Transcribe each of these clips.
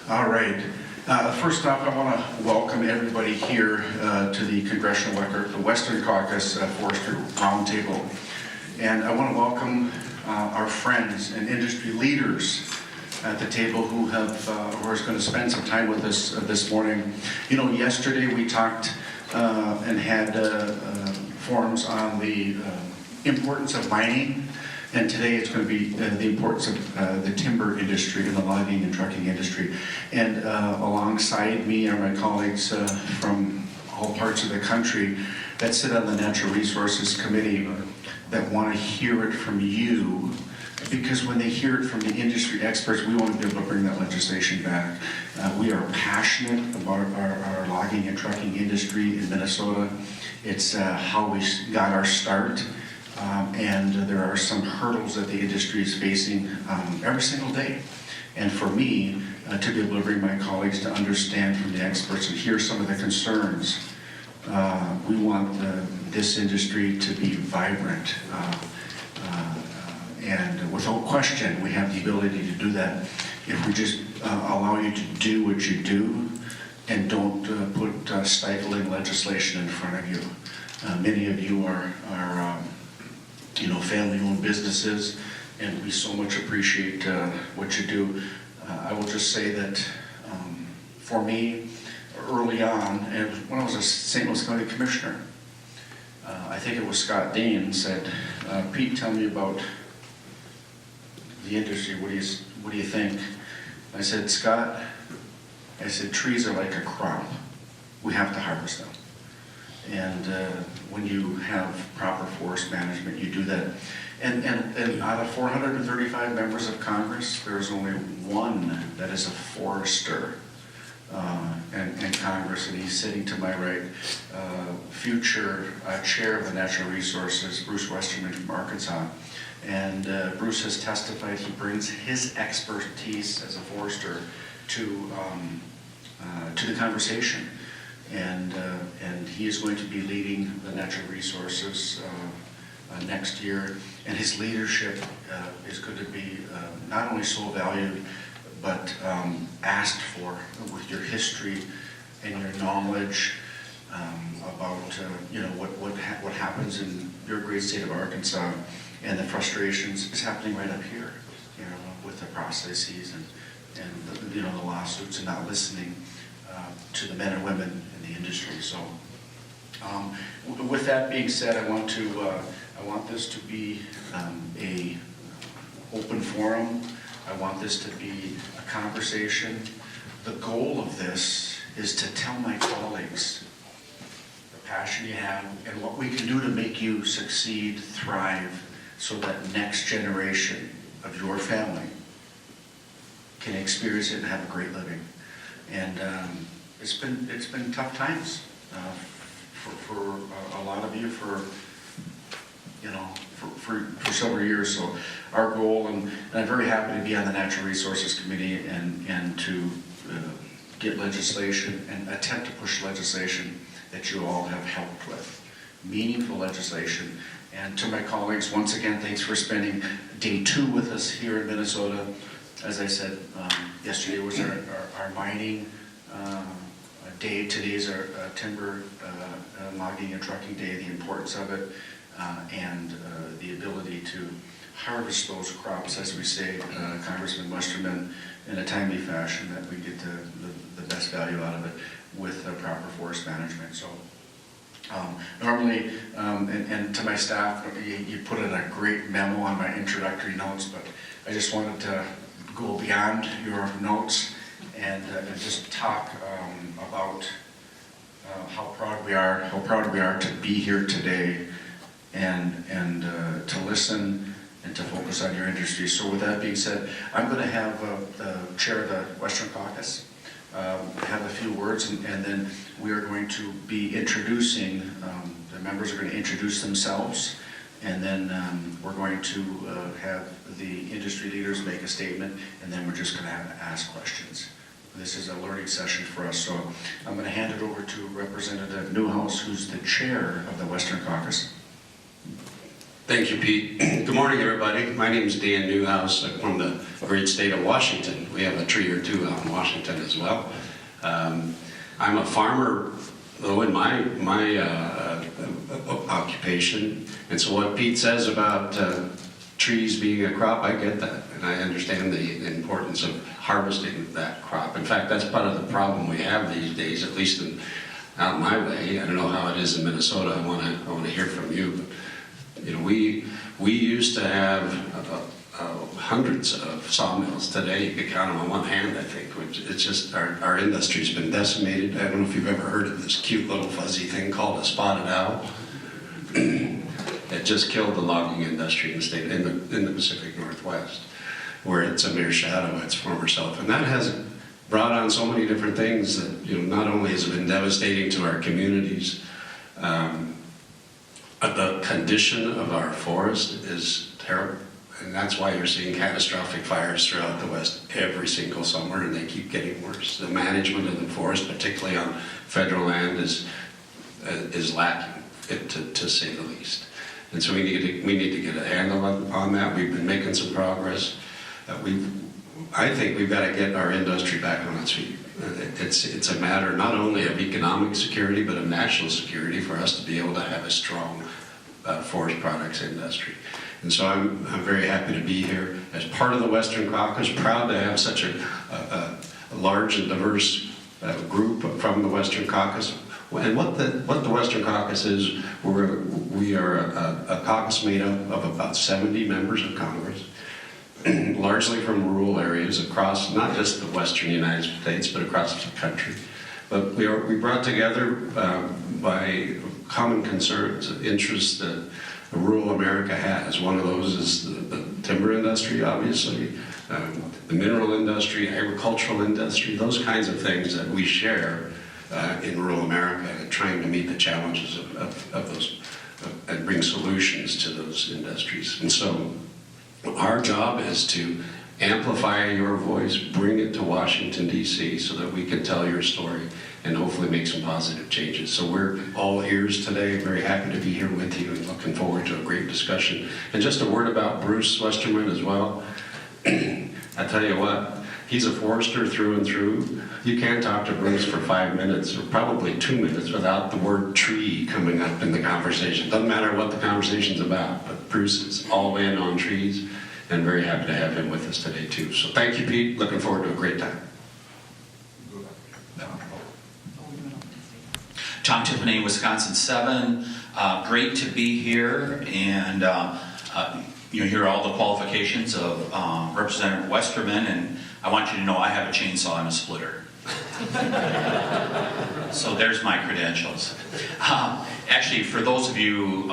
All right. First off, I want to welcome everybody here to the Congressional Western Caucus Forestry Roundtable. And I want to welcome our friends and industry leaders at the table who are going to spend some time with us this morning. You know, yesterday we talked and had forums on the importance of mining. And today it's going to be the importance of the timber industry and the logging and trucking industry. And alongside me are my colleagues from all parts of the country that sit on the Natural Resources Committee that want to hear it from you. Because when they hear it from the industry experts, we want to be able to bring that legislation back. We are passionate about our logging and trucking industry in Minnesota. It's how we got our start. And there are some hurdles that the industry is facing every single day. And for me, to be able to bring my colleagues to understand from the experts and hear some of the concerns, we want this industry to be vibrant. And without question, we have the ability to do that if we just allow you to do what you do and don't put stifling legislation in front of you. Many of you are family-owned businesses, and we so much appreciate what you do. I will just say that for me, early on, and when I was a St. Louis County Commissioner, I think it was Scott Dane said, "Pete, tell me about the industry. What do you think?" I said, "Scott," I said, "trees are like a crop. We have to harvest them. And when you have proper forest management, you do that." And out of 435 members of Congress, there's only one that is a forester in Congress, and he's sitting to my right, future chair of the Natural Resources, Bruce Westerman from Arkansas. And Bruce has testified he brings his expertise as a forester to the conversation. And he is going to be leading the natural resources next year, and his leadership is going to be not only so valued, but asked for with your history and your knowledge about what happens in your great state of Arkansas, and the frustrations is happening right up here, with the processes and the lawsuits and not listening to the men and women in the industry. So, with that being said, I want this to be a open forum. I want this to be a conversation. The goal of this is to tell my colleagues the passion you have and what we can do to make you succeed, thrive, so that next generation of your family can experience it and have a great living. And it's been tough times for a lot of you for several years. So our goal, and I'm very happy to be on the Natural Resources Committee and to get legislation and attempt to push legislation that you all have helped with, meaningful legislation. And to my colleagues, once again, thanks for spending day 2 with us here in Minnesota. As I said, yesterday was our mining day. Today's our timber logging and trucking day, the importance of it, and the ability to harvest those crops, as we say, Congressman Westerman, in a timely fashion, that we get the best value out of it with proper forest management. So normally, and to my staff, you put in a great memo on my introductory notes, but I just wanted to go beyond your notes and just talk about how proud we are to be here today and to listen and to focus on your industry. So with that being said, I'm going to have the chair of the Western Caucus have a few words, and then we are going to be introducing, the members are going to introduce themselves, and then we're going to have the industry leaders make a statement, and then we're just going to ask questions. This is a learning session for us, so I'm going to hand it over to Representative Newhouse, who's the chair of the Western Caucus. Thank you, Pete. Good morning, everybody. My name is Dan Newhouse. I'm from the great state of Washington. We have a tree or two out in Washington as well. I'm a farmer, though, in my occupation. And so what Pete says about trees being a crop, I get that. And I understand the importance of harvesting that crop. In fact, that's part of the problem we have these days, at least out my way. I don't know how it is in Minnesota. I want to hear from you. But, you know, we used to have hundreds of sawmills. Today, you can count them on one hand, I think. It's just our industry's been decimated. I don't know if you've ever heard of this cute little fuzzy thing called a spotted owl. It just killed the logging industry in the state, in the Pacific Northwest, where it's a mere shadow of its former self. And that has brought on so many different things that, you know, not only has it been devastating to our communities, the condition of our forest is terrible. And that's why you're seeing catastrophic fires throughout the West every single summer, and they keep getting worse. The management of the forest, particularly on federal land, is lacking, to say the least. And so we need to get a handle on that. We've been making some progress. I think we've got to get our industry back on its feet. It's a matter not only of economic security, but of national security for us to be able to have a strong forest products industry. And so I'm very happy to be here as part of the Western Caucus, proud to have such a large and diverse group from the Western Caucus. And what the Western Caucus is, we are a caucus made up of about 70 members of Congress, largely from rural areas across not just the western United States, but across the country. But we brought together by common concerns, interests that rural America has. One of those is the timber industry, obviously, the mineral industry, agricultural industry, those kinds of things that we share in rural America, and trying to meet the challenges of those and bring solutions to those industries. And so our job is to amplify your voice, bring it to Washington, D.C., so that we can tell your story and hopefully make some positive changes. So we're all ears today, very happy to be here with you and looking forward to a great discussion. And just a word about Bruce Westerman as well. I tell you what, he's a forester through and through. You can't talk to Bruce for 5 minutes, or probably 2 minutes, without the word tree coming up in the conversation. Doesn't matter what the conversation's about, but Bruce is all in on trees, and very happy to have him with us today too. So thank you, Pete. Looking forward to a great time. Tom Tiffany, Wisconsin 7. Great to be here, and you hear all the qualifications of Representative Westerman, and I want you to know I have a chainsaw and a splitter. So there's my credentials. Actually, for those of you,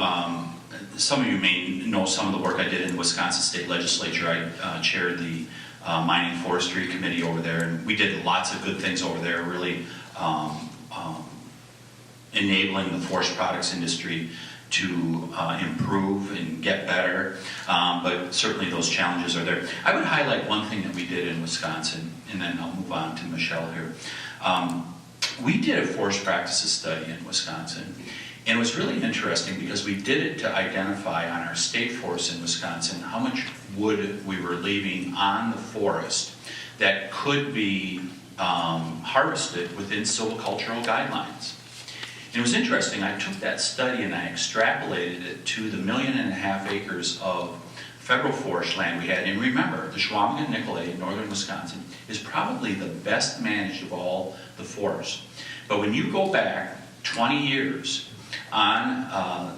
some of you may know some of the work I did in the Wisconsin State Legislature. I chaired the Mining Forestry Committee over there, and we did lots of good things over there, really enabling the forest products industry to improve and get better, but certainly those challenges are there. I would highlight one thing that we did in Wisconsin, and then I'll move on to Michelle here. We did a forest practices study in Wisconsin, and it was really interesting because we did it to identify on our state forests in Wisconsin how much wood we were leaving on the forest that could be harvested within silvicultural guidelines. And it was interesting, I took that study and I extrapolated it to the 1.5 million acres of federal forest land we had. And remember, the Chequamegon Nicolet in northern Wisconsin is probably the best managed of all the forests. But when you go back 20 years on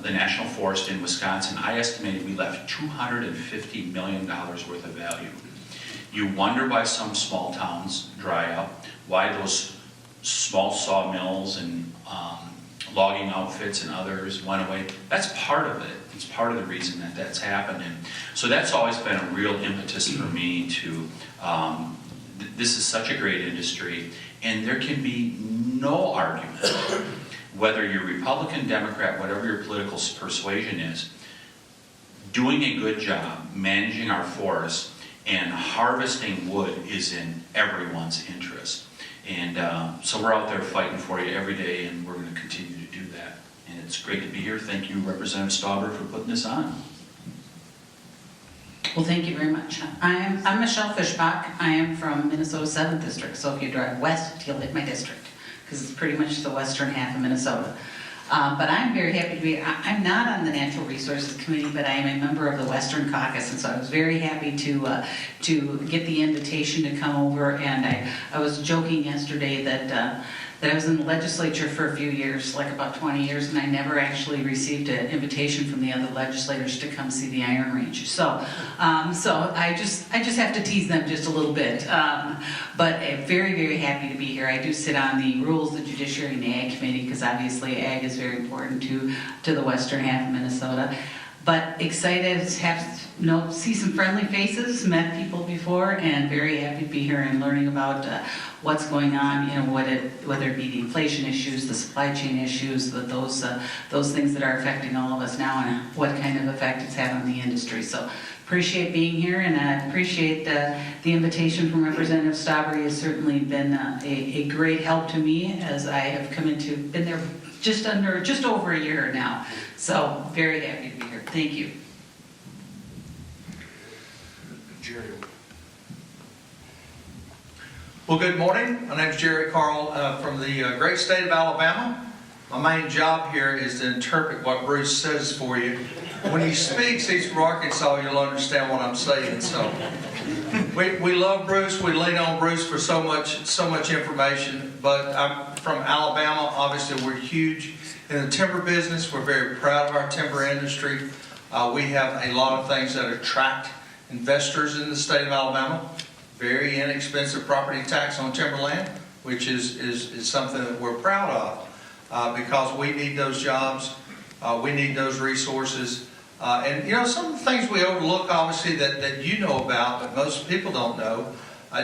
the National Forest in Wisconsin, I estimated we left $250 million worth of value. You wonder why some small towns dry up, why those small sawmills and logging outfits and others went away. That's part of it. It's part of the reason that that's happened. And so that's always been a real impetus for me to, this is such a great industry, and there can be no argument, whether you're Republican, Democrat, whatever your political persuasion is, doing a good job managing our forests and harvesting wood is in everyone's interest. And so we're out there fighting for you every day, and we're going to continue to do that. And it's great to be here. Thank you, Representative Stauber, for putting this on. Well, thank you very much. I'm Michelle Fishbach. I am from Minnesota 7th District, so if you drive west, you'll hit my district, because it's pretty much the western half of Minnesota. But I'm very happy to be, I'm not on the Natural Resources Committee, but I am a member of the Western Caucus, and so I was very happy to get the invitation to come over, and I was joking yesterday that I was in the legislature for a few years, like about 20 years, and I never actually received an invitation from the other legislators to come see the Iron Range. So I just have to tease them just a little bit. But very, very happy to be here. I do sit on the Rules, the Judiciary, and the Ag Committee, because obviously Ag is very important to the western half of Minnesota. But excited to have see some friendly faces, met people before, and very happy to be here and learning about what's going on, whether it be the inflation issues, the supply chain issues, those things that are affecting all of us now, and what kind of effect it's had on the industry. So appreciate being here, and I appreciate the invitation from Representative Stauber. He has certainly been a great help to me as I have been there just over a year now. So very happy to be here. Thank you. Jerry. Well, good morning. My name is Jerry Carl from the great state of Alabama. My main job here is to interpret what Bruce says for you. When he speaks, he's from Arkansas, you'll understand what I'm saying. So we love Bruce. We lean on Bruce for so much information. But I'm from Alabama. Obviously, we're huge in the timber business. We're very proud of our timber industry. We have a lot of things that attract investors in the state of Alabama. Very inexpensive property tax on timberland, which is something that we're proud of because we need those jobs, we need those resources. And some of the things we overlook, obviously, that you know about, but most people don't know,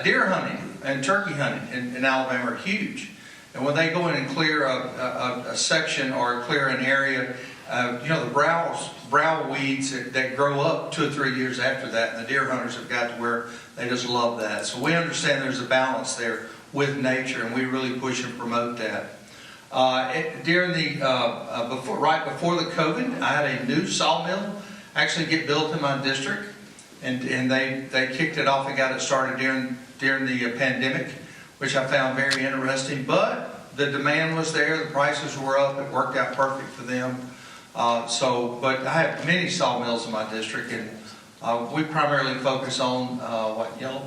deer hunting and turkey hunting in Alabama are huge. And when they go in and clear a section or clear an area, the brow weeds that grow up 2 or 3 years after that, and the deer hunters have got to where they just love that. So we understand there's a balance there with nature, and we really push and promote that. During right before the COVID, I had a new sawmill actually get built in my district, and they kicked it off and got it started during the pandemic, which I found very interesting. But the demand was there, the prices were up, it worked out perfect for them. But I have many sawmills in my district, and we primarily focus on yellow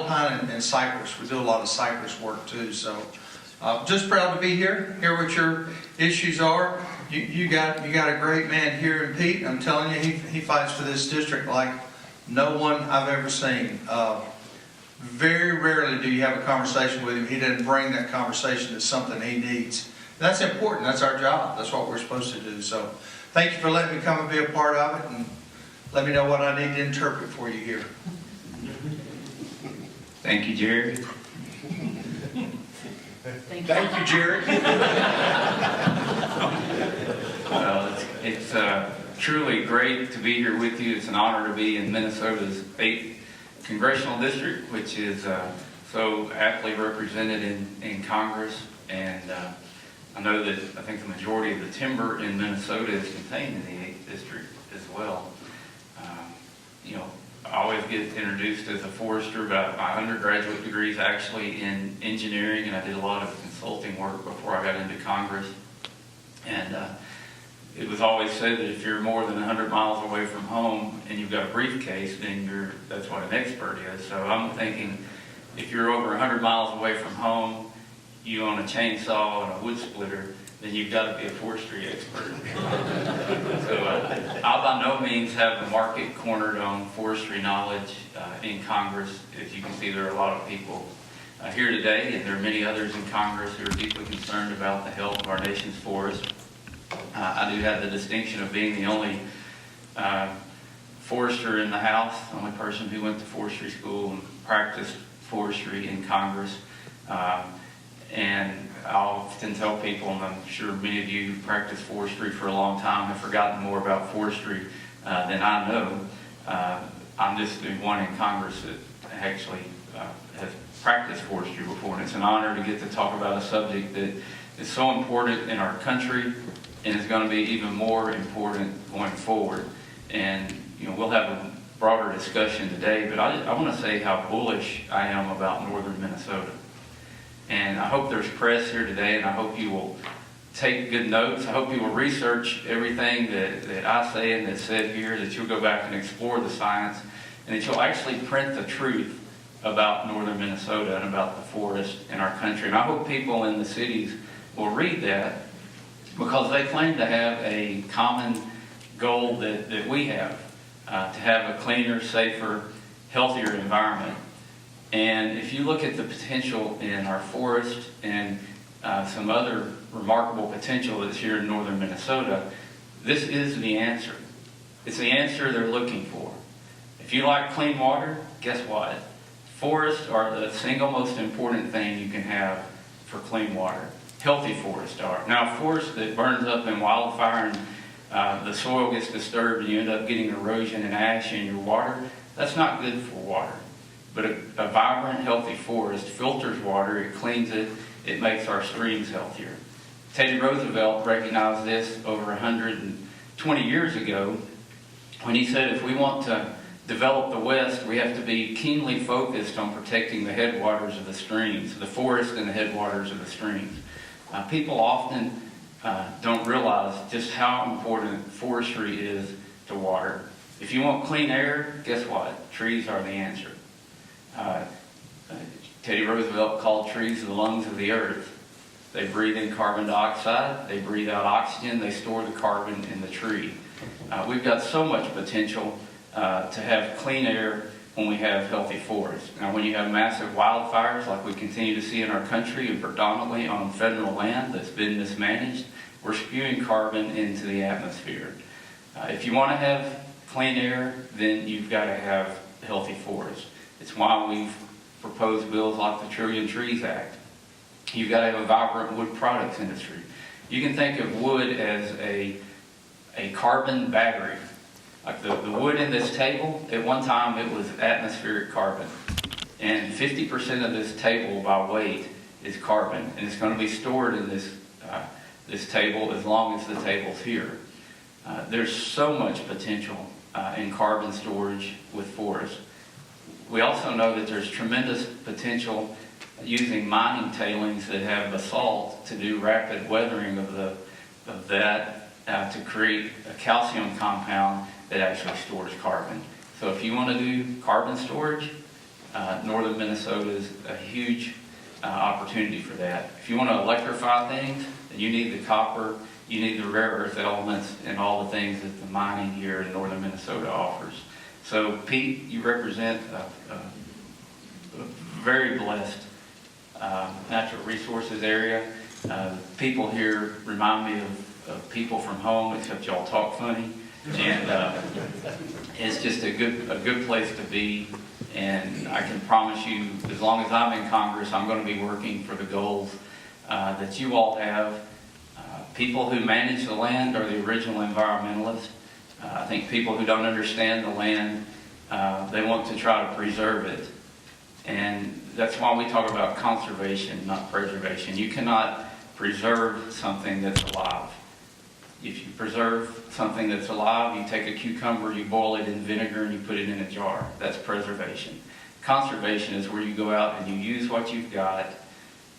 pine and cypress. We do a lot of cypress work too. So just proud to be here, hear what your issues are. You got a great man here in Pete. I'm telling you, he fights for this district like no one I've ever seen. Very rarely do you have a conversation with him. He doesn't bring that conversation to something he needs. That's important. That's our job. That's what we're supposed to do. So thank you for letting me come and be a part of it, and let me know what I need to interpret for you here. Thank you, Jerry. Thank you, Jerry. Well, it's truly great to be here with you. It's an honor to be in Minnesota's 8th Congressional District, which is so aptly represented in Congress. And I know that I think the majority of the timber in Minnesota is contained in the 8th District as well. I always get introduced as a forester, but my undergraduate degree is actually in engineering, and I did a lot of consulting work before I got into Congress. And it was always said that if you're more than 100 miles away from home and you've got a briefcase, then that's what an expert is. So I'm thinking if you're over 100 miles away from home, you own a chainsaw and a wood splitter, then you've got to be a forestry expert. So I by no means have the market cornered on forestry knowledge in Congress. As you can see, there are a lot of people here today, and there are many others in Congress who are deeply concerned about the health of our nation's forests. I do have the distinction of being the only forester in the House, the only person who went to forestry school and practiced forestry in Congress. And I often tell people, and I'm sure many of you who practiced forestry for a long time have forgotten more about forestry than I know. I'm just the one in Congress that actually has practiced forestry before, and it's an honor to get to talk about a subject that is so important in our country and is going to be even more important going forward. And we'll have broader discussion today, but I want to say how bullish I am about northern Minnesota. And I hope there's press here today, and I hope you will take good notes. I hope you will research everything that I say and that's said here, that you'll go back and explore the science, and that you'll actually print the truth about northern Minnesota and about the forest in our country. And I hope people in the cities will read that, because they claim to have a common goal that we have, to have a cleaner, safer, healthier environment. And if you look at the potential in our forest and some other remarkable potential that's here in northern Minnesota, this is the answer. It's the answer they're looking for. If you like clean water, guess what? Forests are the single most important thing you can have for clean water. Healthy forests are. Now, a forest that burns up in wildfire and the soil gets disturbed and you end up getting erosion and ash in your water, that's not good for water. But a vibrant, healthy forest filters water, it cleans it, it makes our streams healthier. Teddy Roosevelt recognized this over 120 years ago when he said, if we want to develop the West, we have to be keenly focused on protecting the headwaters of the streams, the forest and the headwaters of the streams. People often don't realize just how important forestry is to water. If you want clean air, guess what? Trees are the answer. Teddy Roosevelt called trees the lungs of the earth. They breathe in carbon dioxide, they breathe out oxygen, they store the carbon in the tree. We've got so much potential to have clean air when we have healthy forests. Now, when you have massive wildfires like we continue to see in our country and predominantly on federal land that's been mismanaged, we're spewing carbon into the atmosphere. If you want to have clean air, then you've got to have healthy forests. It's why we've proposed bills like the Trillion Trees Act. You've got to have a vibrant wood products industry. You can think of wood as a carbon battery. Like the wood in this table, at one time it was atmospheric carbon. And 50% of this table by weight is carbon. And it's going to be stored in this table as long as the table's here. There's so much potential in carbon storage with forests. We also know that there's tremendous potential using mining tailings that have basalt to do rapid weathering of that to create a calcium compound that actually stores carbon. So if you want to do carbon storage, northern Minnesota is a huge opportunity for that. If you want to electrify things, then you need the copper, you need the rare earth elements, and all the things that the mining here in northern Minnesota offers. So Pete, you represent a very blessed natural resources area. People here remind me of people from home, except y'all talk funny. And it's just a good place to be. And I can promise you, as long as I'm in Congress, I'm going to be working for the goals that you all have. People who manage the land are the original environmentalists. I think people who don't understand the land, they want to try to preserve it. And that's why we talk about conservation, not preservation. You cannot preserve something that's alive. If you preserve something that's alive, you take a cucumber, you boil it in vinegar, and you put it in a jar. That's preservation. Conservation is where you go out and you use what you've got.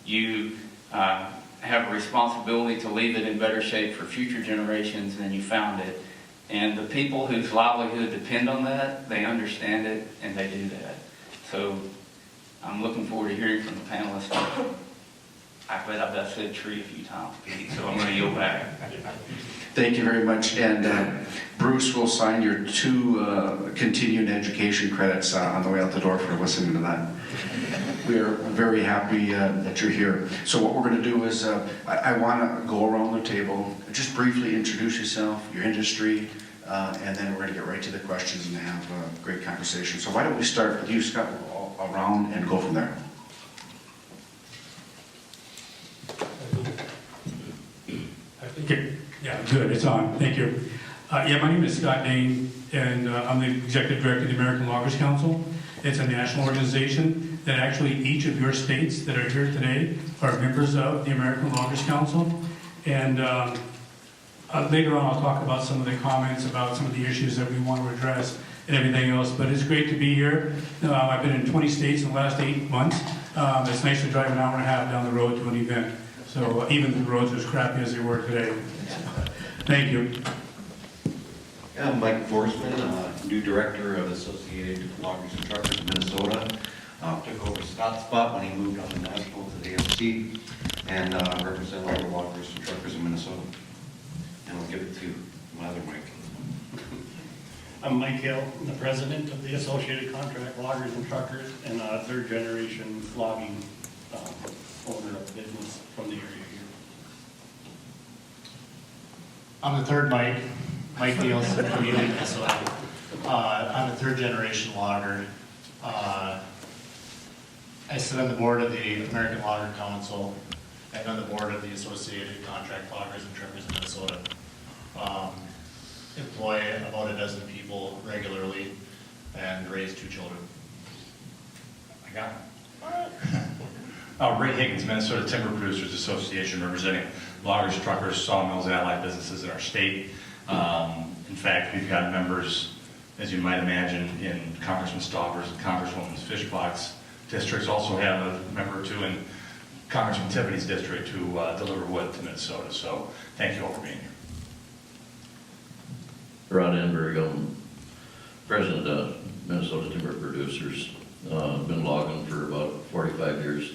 You have a responsibility to leave it in better shape for future generations than you found it. And the people whose livelihood depend on that, they understand it and they do that. So I'm looking forward to hearing from the panelists. I bet I've said tree a few times, Pete, so I'm going to yield back. Thank you very much. And Bruce will sign your 2 continuing education credits on the way out the door for listening to that. We are very happy that you're here. So what we're going to do is I want to go around the table, just briefly introduce yourself, your industry, and then we're going to get right to the questions and have a great conversation. So why don't we start with you, Scott, around and go from there. Okay, yeah, good, it's on, thank you. My name is Scott Dane, and I'm the Executive Director of the American Loggers Council. It's a national organization that actually each of your states that are here today are members of the American Loggers Council. And later on I'll talk about some of the comments about some of the issues that we want to address and everything else, but it's great to be here. I've been in 20 states in the last 8 months. It's nice to drive an hour and a half down the road to an event. So even the roads are as crappy as they were today. Thank you. Yeah, I'm Mike Forsman, new director of Associated Loggers and Truckers in Minnesota. Took over Scott's spot when he moved on the national to the AFC, and represent all the loggers and truckers in Minnesota. And I'll give it to my other Mike. I'm Mike Hill, the president of the Associated Contract Loggers and Truckers, and a third-generation logging owner of the business from the area here. I'm the third Mike Nielsen from Ely, Minnesota. I'm a third-generation logger. I sit on the board of the American Logger Council and on the board of the Associated Contract Loggers and Truckers in Minnesota. Employ about a dozen people regularly and raise 2 children. I got it. Ray Higgins, Minnesota Timber Producers Association, representing loggers, truckers, sawmills, and allied businesses in our state. In fact, we've got members, as you might imagine, in Congressman Stauber's and Congresswoman Fishbach's districts. Also have a member or two in Congressman Tiffany's district who deliver wood to Minnesota. So thank you all for being here. Ron Enberg, I'm president of Minnesota Timber Producers. Been logging for about 45 years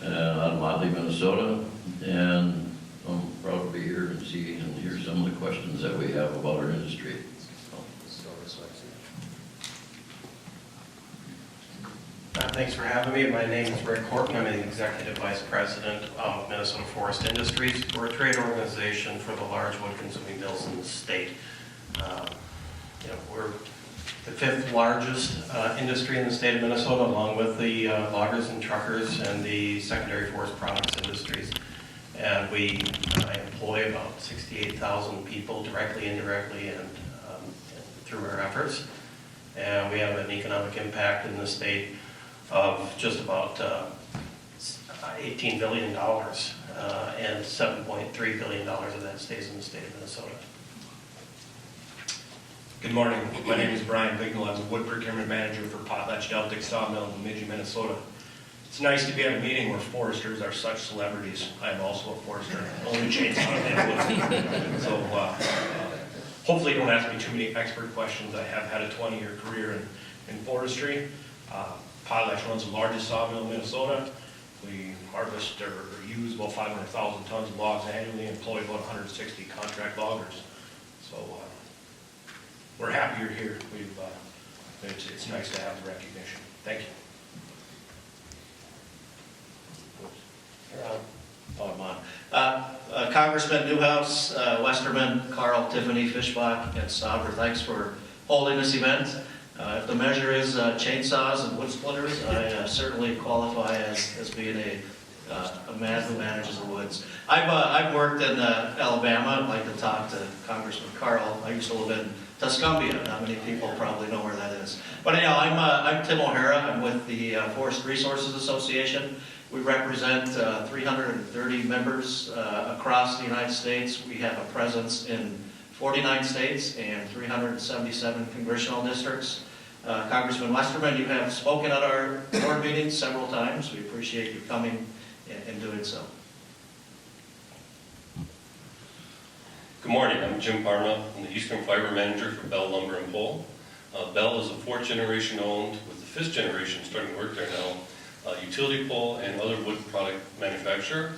out of Motley, Minnesota, and I'm proud to be here and see and hear some of the questions that we have about our industry. Thanks for having me. My name is Rick Horton. I'm the Executive Vice President of Minnesota Forest Industries. We're a trade organization for the large wood-consuming mills in the state. We're the 5th largest industry in the state of Minnesota, along with the loggers and truckers and the secondary forest products industries. And we employ about 68,000 people directly, indirectly, and through our efforts. And we have an economic impact in the state of just about $18 billion, and $7.3 billion of that stays in the state of Minnesota. Good morning. My name is Brian Bignell. I'm the wood procurement manager for Potlatch Deltic Sawmill in Bemidji, Minnesota. It's nice to be at a meeting where foresters are such celebrities. I am also a forester, only chainsaw and wood. So hopefully you don't ask me too many expert questions. I have had a 20-year career in forestry. Potlatch runs the largest sawmill in Minnesota. We harvest or use about 500,000 tons of logs annually and employ about 160 contract loggers. So we're happy you're here. It's nice to have the recognition. Thank you. Congressman Newhouse, Westerman, Carl, Tiffany, Fishbach, and Stauber, thanks for holding this event. If the measure is chainsaws and wood splitters, I certainly qualify as being a man who manages the woods. I've worked in Alabama. I'd like to talk to Congressman Carl. I used to live in Tuscumbia. Not many people probably know where that is. But anyhow, I'm Tim O'Hara. I'm with the Forest Resources Association. We represent 330 members across the United States. We have a presence in 49 states and 377 congressional districts. Congressman Westerman, you have spoken at our board meetings several times. We appreciate you coming and doing so. Good morning, I'm Jim Parma. I'm the Eastern Fiber Manager for Bell Lumber and Pole. Bell is a 4th generation owned, with the 5th generation starting to work there now, utility pole and other wood product manufacturer.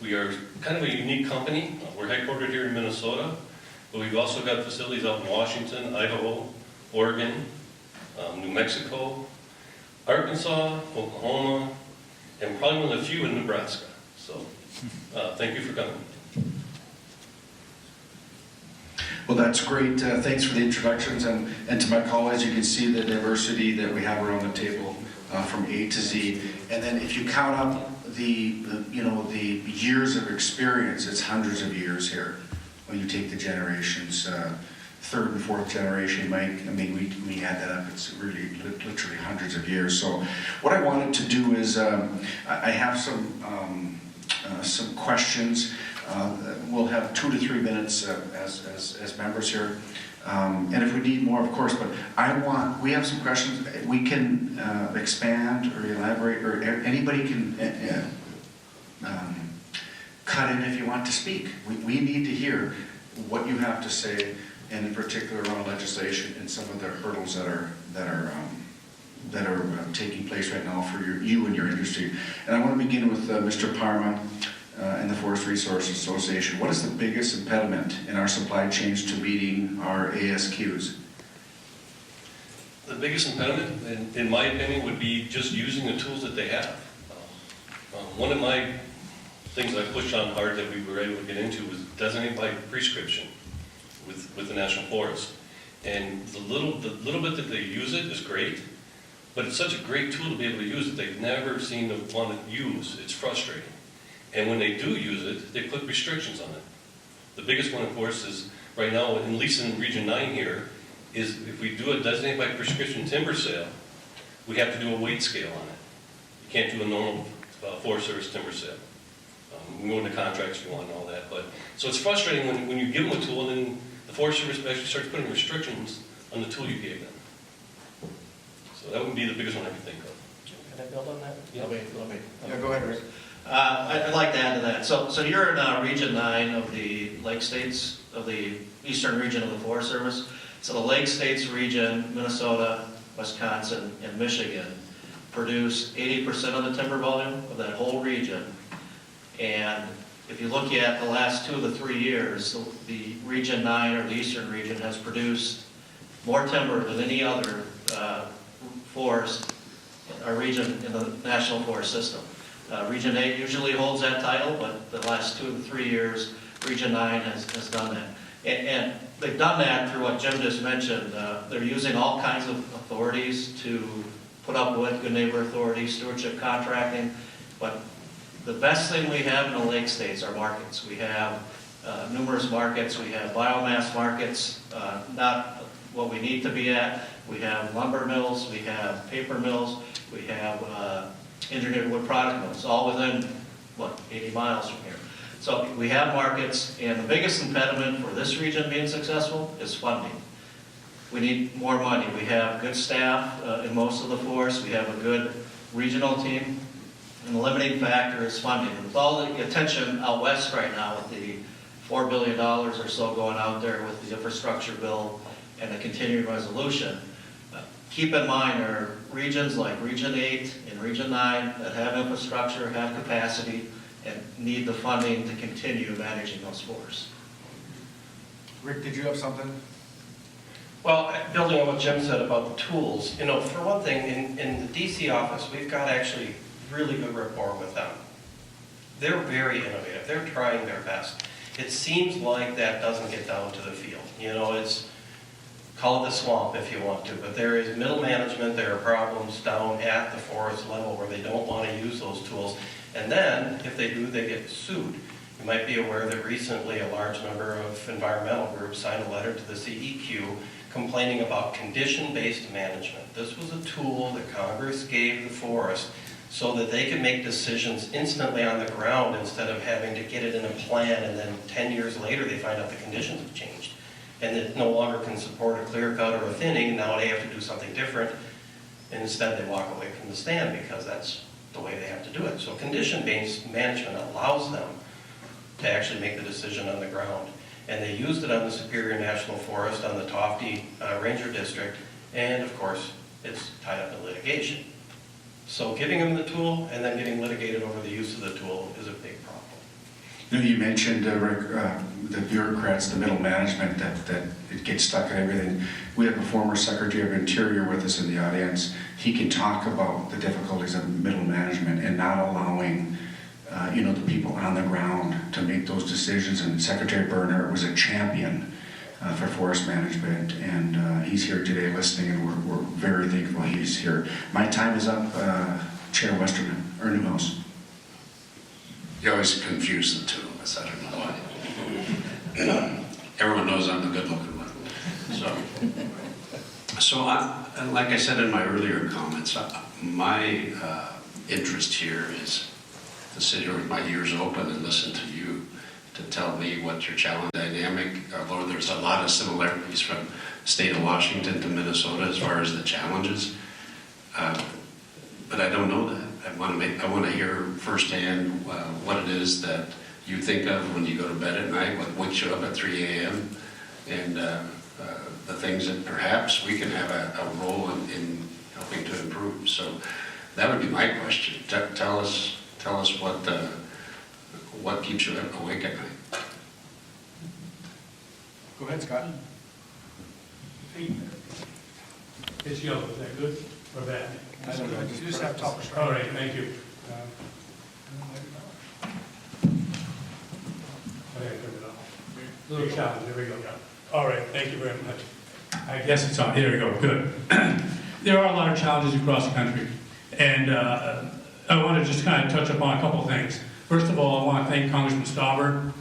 We are kind of a unique company. We're headquartered here in Minnesota, but we've also got facilities out in Washington, Idaho, Oregon, New Mexico, Arkansas, Oklahoma, and probably one of the few in Nebraska. So thank you for coming. Well, that's great. Thanks for the introductions, and to my colleagues, you can see the diversity that we have around the table from A to Z. And then if you count up the years of experience, it's hundreds of years here. When you take the generations, 3rd and 4th generation, Mike, I mean, we add that up, it's really literally hundreds of years. So what I wanted to do is, I have some questions. We'll have 2 to 3 minutes as members here. And if we need more, of course, but we have some questions. We can expand or elaborate, or anybody can cut in if you want to speak. We need to hear what you have to say, and in particular around legislation and some of the hurdles that are taking place right now for you and your industry. And I want to begin with Mr. Parma and the Forest Resource Association. What is the biggest impediment in our supply chains to meeting our ASQs? The biggest impediment, in my opinion, would be just using the tools that they have. One of my things I pushed on hard that we were able to get into was designated by prescription with the National Forest. And the little bit that they use it is great, but it's such a great tool to be able to use that they've never seemed to want to use. It's frustrating. And when they do use it, they put restrictions on it. The biggest one, of course, is right now, at least in Region 9 here, is if we do a designated by prescription timber sale, we have to do a weight scale on it. You can't do a normal Forest Service timber sale. We go into contracts if you want and all that. But so it's frustrating when you give them a tool and then the Forest Service actually starts putting restrictions on the tool you gave them. So that would be the biggest one I could think of. Can I build on that? Yeah. Let me. Yeah, go ahead, Rick. I'd like to add to that. So you're in Region 9 of the Lake States, of the eastern region of the Forest Service. So the Lake States region, Minnesota, Wisconsin, and Michigan produce 80% of the timber volume of that whole region. And if you look at the last 2 of the 3 years, the Region 9 or the eastern region has produced more timber than any other forest or region in the National Forest System. Region 8 usually holds that title, but the last 2 of the 3 years, Region 9 has done that. And they've done that through what Jim just mentioned. They're using all kinds of authorities to put up with, good neighbor authority, stewardship contracting. But the best thing we have in the Lake States are markets. We have numerous markets. We have biomass markets, not what we need to be at. We have lumber mills. We have paper mills. We have engineered wood product mills, all within, 80 miles from here. So we have markets, and the biggest impediment for this region being successful is funding. We need more money. We have good staff in most of the forests. We have a good regional team. And the limiting factor is funding. With all the attention out west right now, with the $4 billion or so going out there with the infrastructure bill and the continuing resolution, keep in mind there are regions like Region 8 and Region 9 that have infrastructure, have capacity, and need the funding to continue managing those forests. Rick, did you have something? Well, building on what Jim said about the tools, for one thing, in the DC office, we've got actually really good rapport with them. They're very innovative. They're trying their best. It seems like that doesn't get down to the field. It's, call it the swamp if you want to, but there is middle management, there are problems down at the forest level where they don't want to use those tools. And then, if they do, they get sued. You might be aware that recently a large number of environmental groups signed a letter to the CEQ complaining about condition-based management. This was a tool that Congress gave the forest so that they could make decisions instantly on the ground instead of having to get it in a plan and then 10 years later they find out the conditions have changed and it no longer can support a clear cut or a thinning. Now they have to do something different, and instead they walk away from the stand because that's the way they have to do it. So condition-based management allows them to actually make the decision on the ground. And they used it on the Superior National Forest, on the Tofte Ranger District, and of course, it's tied up in litigation. So giving them the tool and then getting litigated over the use of the tool is a big problem. You mentioned, Rick, the bureaucrats, the middle management, that it gets stuck in everything. We have a former Secretary of Interior with us in the audience. He can talk about the difficulties of middle management and not allowing the people on the ground to make those decisions. And Secretary Bernhardt was a champion for forest management, and he's here today listening, and we're very thankful he's here. My time is up, Chair Westerman, or Newhouse. You always confuse the two of us, I don't know why. Everyone knows I'm the good-looking one. So like I said in my earlier comments, my interest here is to sit here with my ears open and listen to you to tell me what your challenge dynamic, although there's a lot of similarities from the state of Washington to Minnesota as far as the challenges. But I don't know that. I want to hear firsthand what it is that you think of when you go to bed at night, what wakes you up at 3 a.m., and the things that perhaps we can have a role in helping to improve. So that would be my question. Tell us what keeps you awake at night. Go ahead, Scott. It's yellow, is that good or bad? I don't know. You just have to talk straight. All right, thank you. Okay, turn it off. Little challenge, there we go. All right, thank you very much. I guess it's on, here we go, good. There are a lot of challenges across the country, and I want to just kind of touch upon a couple of things. First of all, I want to thank Congressman Stauber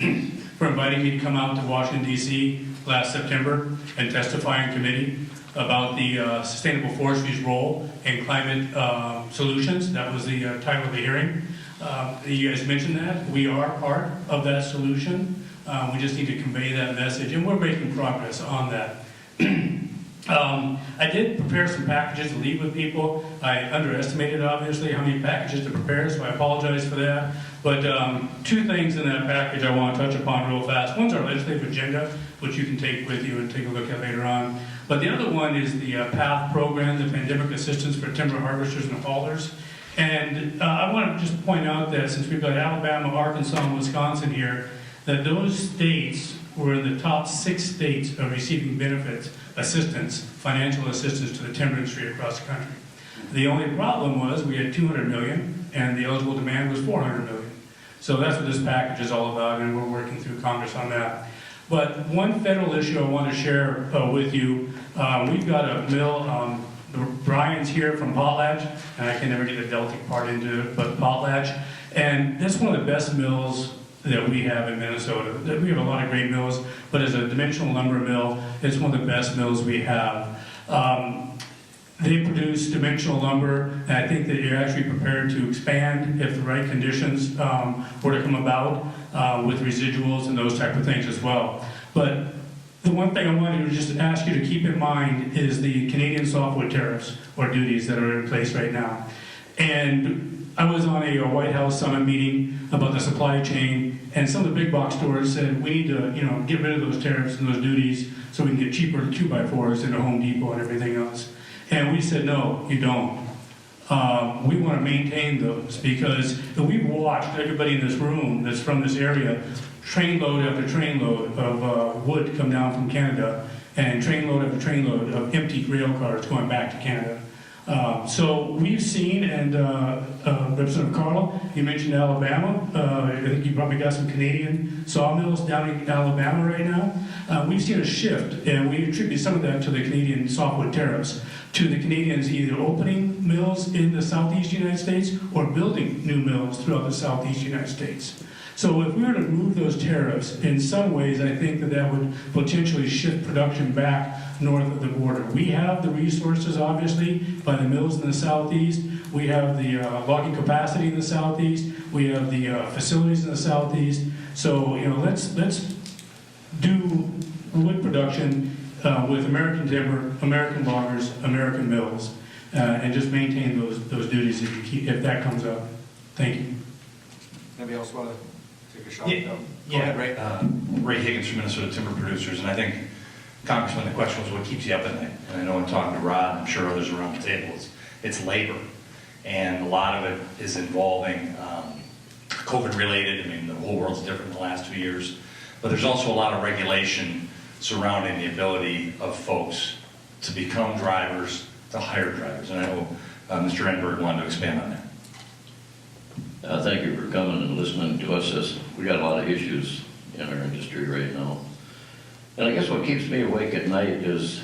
for inviting me to come out to Washington, D.C. last September and testify in committee about the Sustainable Forestry's role in climate solutions. That was the title of the hearing. You guys mentioned that. We are part of that solution. We just need to convey that message, and we're making progress on that. I did prepare some packages to leave with people. I underestimated, obviously, how many packages to prepare, so I apologize for that. But two things in that package I want to touch upon real fast. One's our legislative agenda, which you can take with you and take a look at later on. But the other one is the PATH program, the Pandemic Assistance for Timber Harvesters and Haulers. And I want to just point out that since we've got Alabama, Arkansas, and Wisconsin here, that those states were in the top 6 states of receiving benefits, assistance, financial assistance to the timber industry across the country. The only problem was we had 200 million and the eligible demand was 400 million. So that's what this package is all about, and we're working through Congress on that. But one federal issue I want to share with you, we've got a mill, Brian's here from Potlatch, and I can never get the Deltic part into it, but Potlatch, and that's one of the best mills that we have in Minnesota. We have a lot of great mills, but as a dimensional lumber mill, it's one of the best mills we have. They produce dimensional lumber, and I think that you're actually prepared to expand if the right conditions were to come about with residuals and those type of things as well. But the one thing I wanted to just ask you to keep in mind is the Canadian softwood tariffs or duties that are in place right now. And I was on a White House summit meeting about the supply chain, and some of the big box stores said we need to, get rid of those tariffs and those duties so we can get cheaper 2x4s into Home Depot and everything else. And we said, no, you don't. We want to maintain those because we've watched everybody in this room that's from this area, trainload after trainload of wood come down from Canada, and trainload after trainload of empty rail cars going back to Canada. So we've seen, and Representative Carl, you mentioned Alabama. I think you probably got some Canadian sawmills down in Alabama right now. We've seen a shift, and we attribute some of that to the Canadian softwood tariffs, to the Canadians either opening mills in the southeast United States or building new mills throughout the southeast United States. So if we were to remove those tariffs, in some ways I think that would potentially shift production back north of the border. We have the resources, obviously, by the mills in the southeast. We have the logging capacity in the southeast. We have the facilities in the southeast. So let's do wood production with American timber, American loggers, American mills, and just maintain those duties if that comes up. Thank you. Anybody else want to take a shot? Yeah, No. Go ahead, Ray. Ray Higgins from Minnesota Timber Producers, and I think, Congressman, the question was what keeps you up at night? And I know in talking to Rod, I'm sure others around the table, it's labor. And a lot of it is involving COVID-related. I mean, the whole world's different in the last 2 years. But there's also a lot of regulation surrounding the ability of folks to become drivers, to hire drivers. And I know Mr. Enberg wanted to expand on that. Thank you for coming and listening to us. We got a lot of issues in our industry right now. And I guess what keeps me awake at night is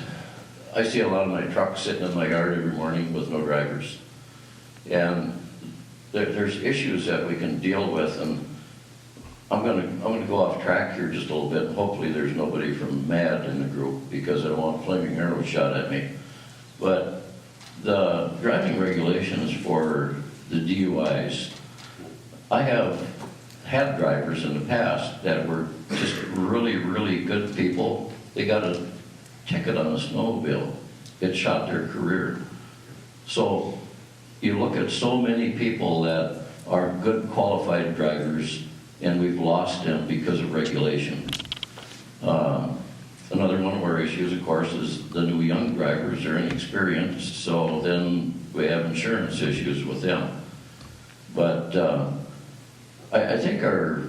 I see a lot of my trucks sitting in my yard every morning with no drivers. And there's issues that we can deal with, and I'm gonna go off track here just a little bit. Hopefully there's nobody from MAD in the group because I don't want flaming arrows shot at me. But the driving regulations for the DUIs, I have had drivers in the past that were just really, really good people. They got a ticket on a snowmobile. It shot their career. So you look at so many people that are good qualified drivers, and we've lost them because of regulation. Another one of our issues, of course, is the new young drivers are inexperienced, so then we have insurance issues with them. But I think our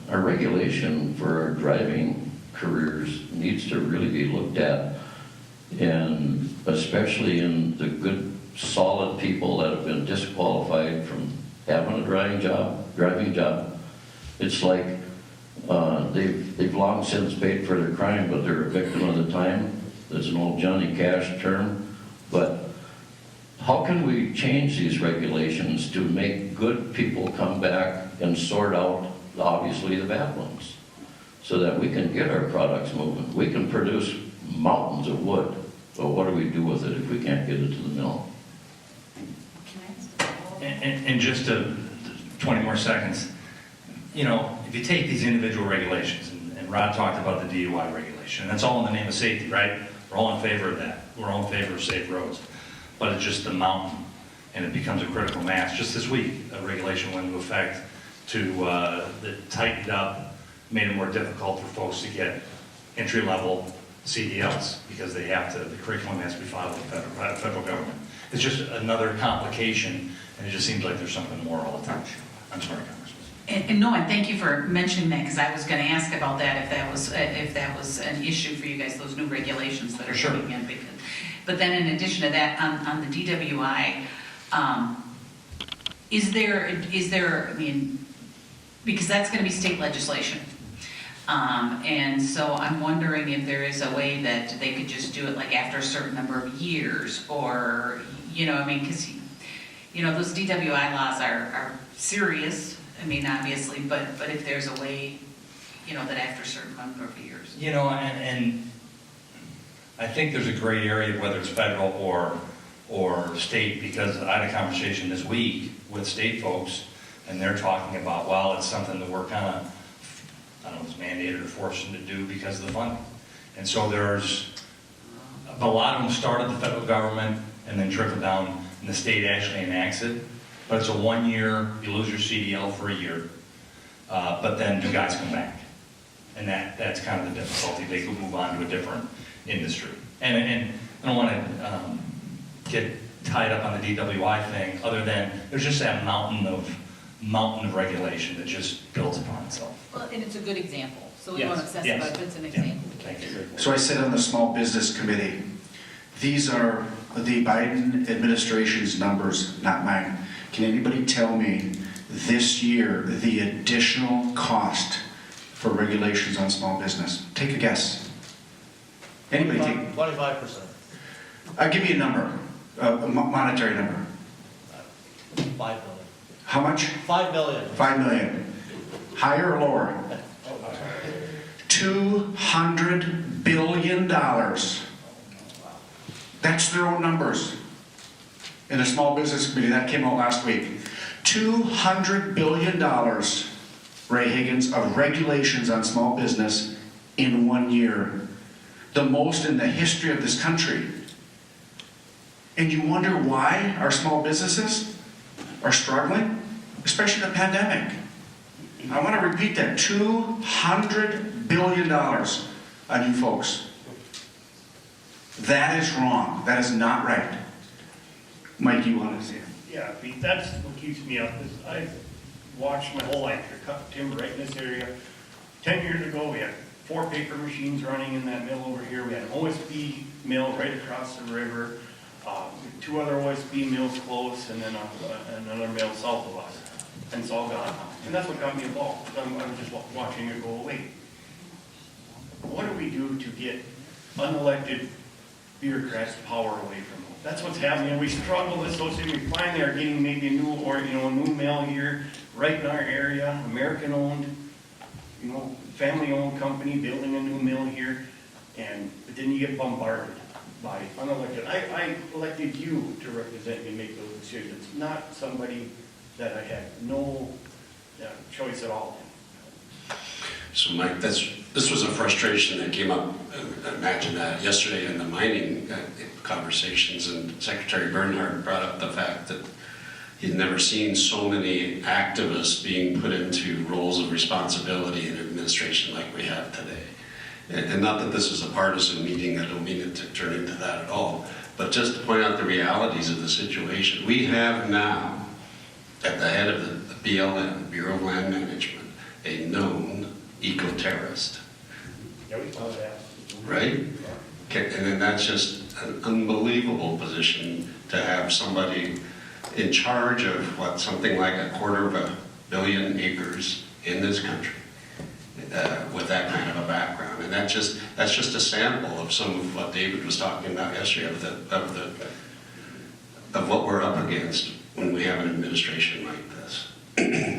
regulation for our driving careers needs to really be looked at, and especially in the good, solid people that have been disqualified from having a driving job. It's like they've long since paid for their crime, but they're a victim of the time. That's an old Johnny Cash term. But how can we change these regulations to make good people come back and sort out, obviously, the bad ones, so that we can get our products moving? We can produce mountains of wood, but what do we do with it if we can't get it to the mill? And just 20 more seconds, you know, if you take these individual regulations, and Rod talked about the DUI regulation, and that's all in the name of safety, right? We're all in favor of that. We're all in favor of safe roads. But it's just the mountain, and it becomes a critical mass. Just this week, a regulation went into effect that tightened up, made it more difficult for folks to get entry-level CDLs because they have to, the curriculum has to be filed with the federal government. It's just another complication, and it just seems like there's something more all the time. I'm sorry, Congressman. And no, and thank you for mentioning that, because I was going to ask about that, if that was an issue for you guys, those new regulations that are coming in. But then in addition to that, on the DWI, is there, I mean, because that's going to be state legislation. And so I'm wondering if there is a way that they could just do it like after a certain number of years, or, you know, I mean, because, you know, those DWI laws are serious. I mean, obviously, but if there's a way, you know, that after a certain number of years. You know, and I think there's a gray area whether it's federal or state, because I had a conversation this week with state folks, and they're talking about, well, it's something that we're kind of, I don't know if it's mandated or forced them to do because of the funding. And so there's, a lot of them start at the federal government and then trickle down, and the state actually enacts it. But it's a 1 year, you lose your CDL for a year, but then new guys come back. And that's kind of the difficulty. They could move on to a different industry. And I don't want to get tied up on the DWI thing, other than there's just that mountain of regulation that just builds upon itself. Well, and it's a good example, so we Yes. won't obsess Yes. about it, but it's an example. Thank you. So I sit on the Small Business Committee. These are the Biden administration's numbers, not mine. Can anybody tell me this year the additional cost for regulations on small business? Take a guess. Anybody take? 25%. I'll give you a number, a monetary number. 5 million. How much? 5 million. 5 million. Higher or lower? $200 billion. That's their own numbers. In the Small Business Committee, that came out last week. $200 billion, Ray Higgins, of regulations on small business in 1 year. The most in the history of this country. And you wonder why our small businesses are struggling, especially the pandemic. I want to repeat that, $200 billion on you folks. That is wrong. That is not right. Mike, you want to say it? Yeah, Pete, that's what keeps me up, is I've watched my whole life to cut timber right in this area. 10 years ago, we had 4 paper machines running in that mill over here. We had an OSB mill right across the river, 2 other OSB mills close, and then another mill south of us. And it's all gone now. And that's what got me involved. I'm just watching it go away. What do we do to get unelected bureaucrats' power away from them? That's what's happening. We struggle with associating. We finally are getting maybe a new mill here, right in our area, American-owned, family-owned company building a new mill here, but then you get bombarded by unelected. I elected you to represent me and make those decisions, not somebody that I had no choice at all. So Mike, this was a frustration that came up, imagine that, yesterday in the mining conversations, and Secretary Bernhardt brought up the fact that he'd never seen so many activists being put into roles of responsibility in administration like we have today. And not that this is a partisan meeting, I don't mean it to turn into that at all, but just to point out the realities of the situation. We have now, at the head of the BLM, Bureau of Land Management, a known eco-terrorist. Yeah, we saw that. Right? Okay, and then that's just an unbelievable position to have somebody in charge of something like 250 million acres in this country with that kind of a background. And that's just a sample of some of what David was talking about yesterday of what we're up against when we have an administration like this.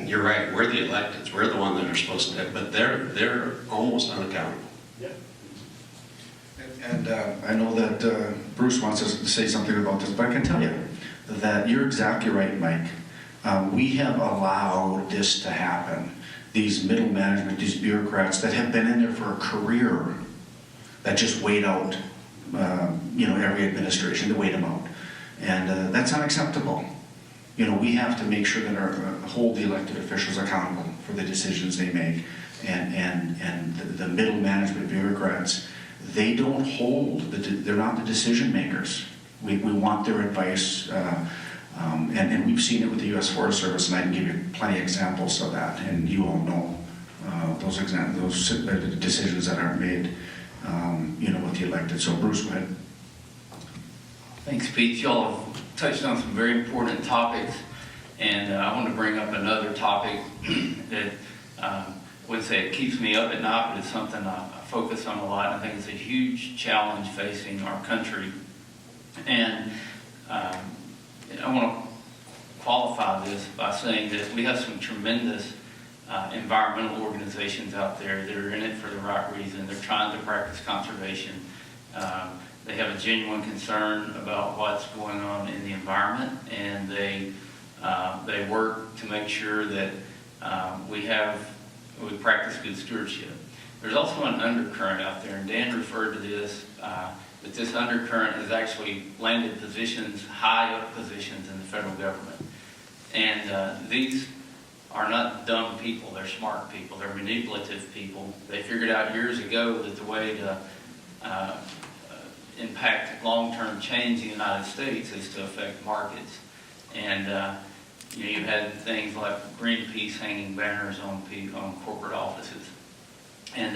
You're right, we're the electeds, we're the one that are supposed to, but they're almost unaccountable. Yeah. And I know that Bruce wants us to say something about this, but I can tell you that you're exactly right, Mike. We have allowed this to happen. These middle management, these bureaucrats that have been in there for a career, that just wait out, every administration, to wait them out. And that's unacceptable. We have to make sure that hold the elected officials accountable for the decisions they make. And the middle management bureaucrats, they don't hold, they're not the decision makers. We want their advice, and we've seen it with the U.S. Forest Service, and I can give you plenty of examples of that, and you all know those decisions that aren't made, with the elected. So Bruce, go ahead. Thanks, Pete. Y'all have touched on some very important topics, and I want to bring up another topic that I wouldn't say it keeps me up at night, but it's something I focus on a lot, and I think it's a huge challenge facing our country. And I want to qualify this by saying that we have some tremendous environmental organizations out there that are in it for the right reason. They're trying to practice conservation. They have a genuine concern about what's going on in the environment, and they work to make sure that we practice good stewardship. There's also an undercurrent out there, and Dan referred to this, that this undercurrent has actually landed positions, high up positions in the federal government. And these are not dumb people, they're smart people, they're manipulative people. They figured out years ago that the way to impact long-term change in the United States is to affect markets. And you've had things like Greenpeace hanging banners on corporate offices. And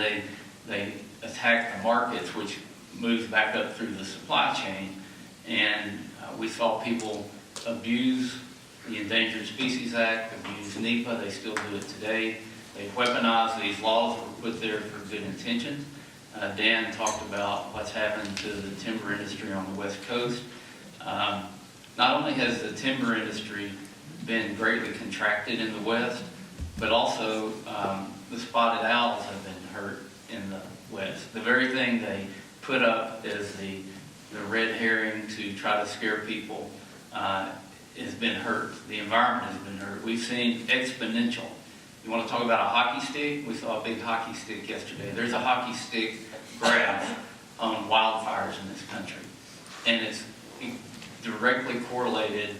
they attack the markets, which moves back up through the supply chain. And we saw people abuse the Endangered Species Act, abuse NEPA, they still do it today. They weaponize these laws that were put there for good intentions. Dan talked about what's happened to the timber industry on the West Coast. Not only has the timber industry been greatly contracted in the West, but also the spotted owls have been hurt in the West. The very thing they put up as the red herring to try to scare people has been hurt. The environment has been hurt. We've seen exponential. You want to talk about a hockey stick? We saw a big hockey stick yesterday. There's a hockey stick graph on wildfires in this country. And it's directly correlated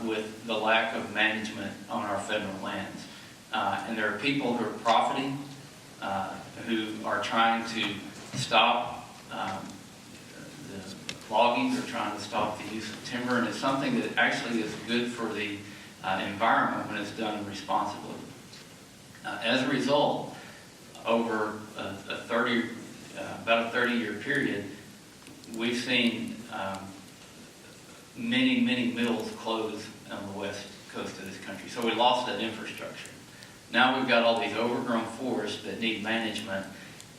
with the lack of management on our federal lands. And there are people who are profiting, who are trying to stop the logging, they're trying to stop the use of timber, and it's something that actually is good for the environment when it's done responsibly. As a result, over about a 30-year period, we've seen many mills close on the west coast of this country. So we lost that infrastructure. Now we've got all these overgrown forests that need management.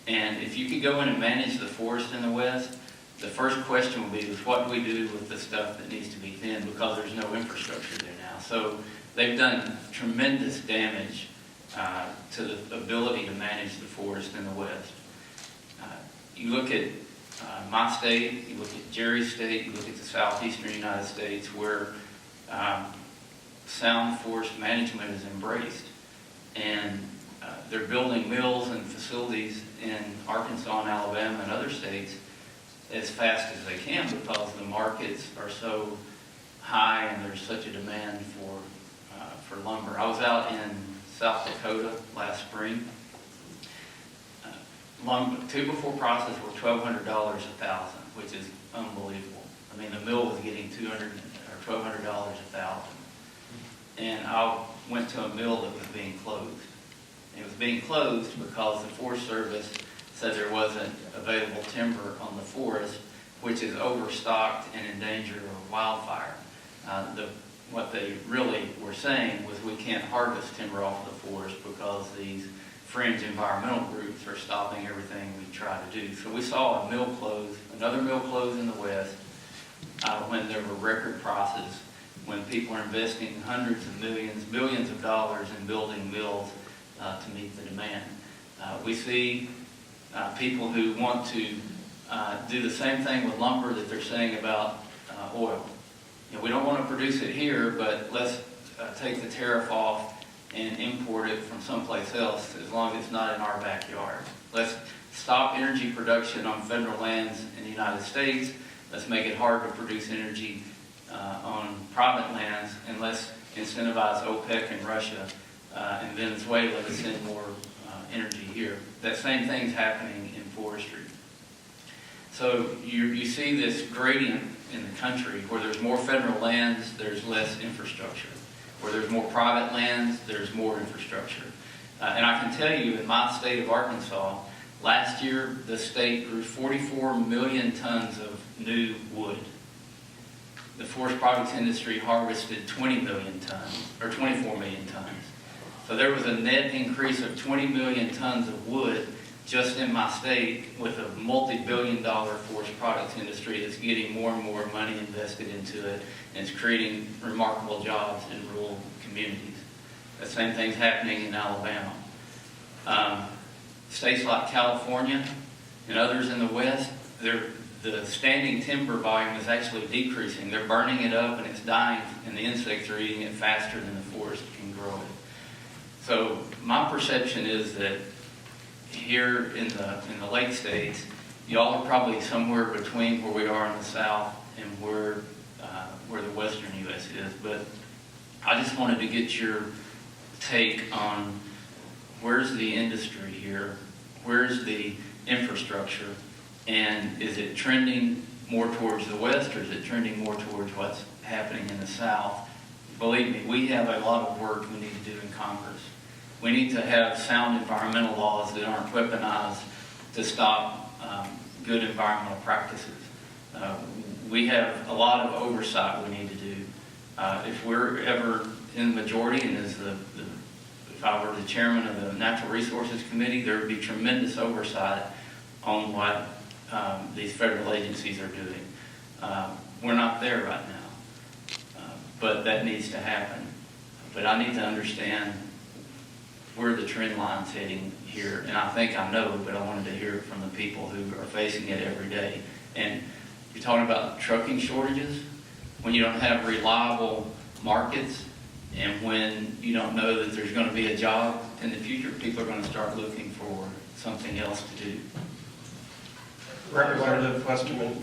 And if you could go in and manage the forest in the west, the first question will be, what do we do with the stuff that needs to be thinned, because there's no infrastructure there now. So they've done tremendous damage to the ability to manage the forest in the west. You look at my state, you look at Jerry's state, you look at the southeastern United States, where sound forest management is embraced. And they're building mills and facilities in Arkansas and Alabama and other states as fast as they can because the markets are so high and there's such a demand for lumber. I was out in South Dakota last spring. Lumber, 2x4 process were $1,200 a thousand, which is unbelievable. I mean, the mill was getting $1,200 a thousand. And I went to a mill that was being closed. It was being closed because the Forest Service said there wasn't available timber on the forest, which is overstocked and in danger of wildfire. What they really were saying was we can't harvest timber off the forest because these fringe environmental groups are stopping everything we try to do. So we saw a mill close, another mill close in the west, when there were record prices, when people are investing hundreds of millions, billions of dollars in building mills to meet the demand. We see people who want to do the same thing with lumber that they're saying about oil. You know, we don't want to produce it here, but let's take the tariff off and import it from someplace else as long as it's not in our backyard. Let's stop energy production on federal lands in the United States. Let's make it hard to produce energy on private lands, and let's incentivize OPEC and Russia and Venezuela to send more energy here. That same thing's happening in forestry. So you see this gradient in the country where there's more federal lands, there's less infrastructure. Where there's more private lands, there's more infrastructure. And I can tell you in my state of Arkansas, last year the state grew 44 million tons of new wood. The forest products industry harvested 20 million tons, or 24 million tons. So there was a net increase of 20 million tons of wood just in my state with a multi-billion-dollar forest products industry that's getting more and more money invested into it and it's creating remarkable jobs in rural communities. The same thing's happening in Alabama. States like California and others in the West, the standing timber volume is actually decreasing. They're burning it up and it's dying, and the insects are eating it faster than the forest can grow it. So my perception is that here in the lake states, y'all are probably somewhere between where we are in the South and where the western U.S. is. But I just wanted to get your take on where's the industry here, where's the infrastructure, and is it trending more towards the west or is it trending more towards what's happening in the South? Believe me, we have a lot of work we need to do in Congress. We need to have sound environmental laws that aren't weaponized to stop good environmental practices. We have a lot of oversight we need to do. If we're ever in the majority, and if I were the chairman of the Natural Resources Committee, there would be tremendous oversight on what these federal agencies are doing. We're not there right now, but that needs to happen. But I need to understand where the trend line's heading here, and I think I know, but I wanted to hear it from the people who are facing it every day. And you're talking about trucking shortages, when you don't have reliable markets, and when you don't know that there's going to be a job in the future, people are going to start looking for something else to do. Representative Westerman,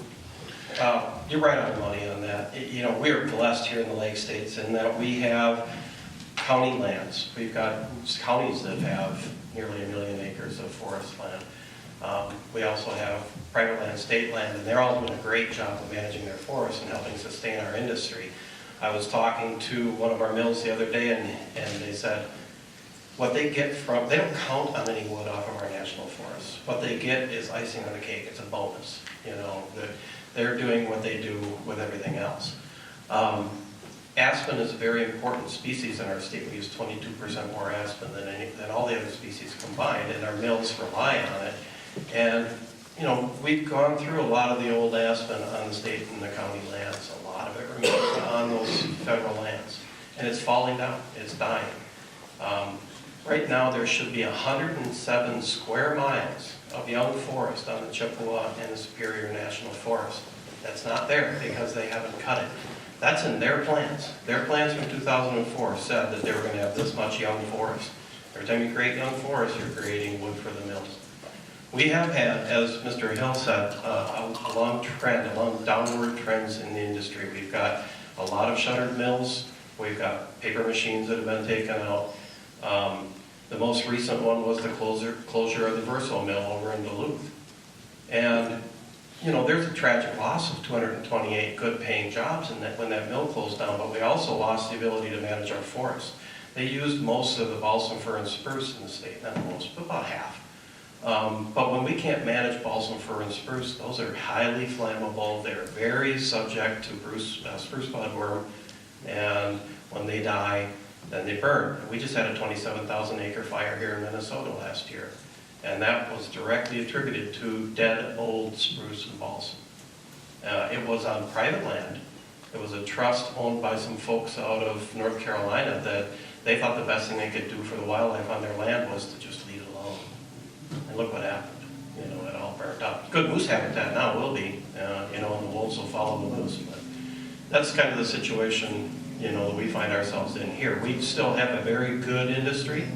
you're right on the money on that. You know, we're blessed here in the Lake States in that we have county lands. We've got counties that have nearly 1 million acres of forest land. We also have private land, state land, and they're all doing a great job of managing their forests and helping sustain our industry. I was talking to one of our mills the other day, and they said what they get from, they don't count on any wood off of our national forests. What they get is icing on the cake. It's a bonus. You know, they're doing what they do with everything else. Aspen is a very important species in our state. We use 22% more aspen than all the other species combined, and our mills rely on it. And, you know, we've gone through a lot of the old aspen on the state and the county lands. A lot of it remains on those federal lands. And it's falling down. It's dying. Right now, there should be 107 square miles of young forest on the Chippewa and the Superior National Forest. That's not there because they haven't cut it. That's in their plans. Their plans from 2004 said that they were going to have this much young forest. Every time you create young forests, you're creating wood for the mills. We have had, as Mr. Hill said, a long downward trends in the industry. We've got a lot of shuttered mills. We've got paper machines that have been taken out. The most recent one was the closure of the Verso mill over in Duluth. And, you know, there's a tragic loss of 228 good paying jobs when that mill closed down, but we also lost the ability to manage our forests. They used most of the balsam fir and spruce in the state, not most, but about half. But when we can't manage balsam fir and spruce, those are highly flammable. They're very subject to spruce budworm, and when they die, then they burn. We just had a 27,000 acre fire here in Minnesota last year, and that was directly attributed to dead old spruce and balsam. It was on private land. It was a trust owned by some folks out of North Carolina that they thought the best thing they could do for the wildlife on their land was to just leave it alone. And look what happened. You know, it all burnt up. Good moose habitat now will be, you know, and the wolves will follow the moose. But that's kind of the situation, you know, that we find ourselves in here. We still have a very good industry.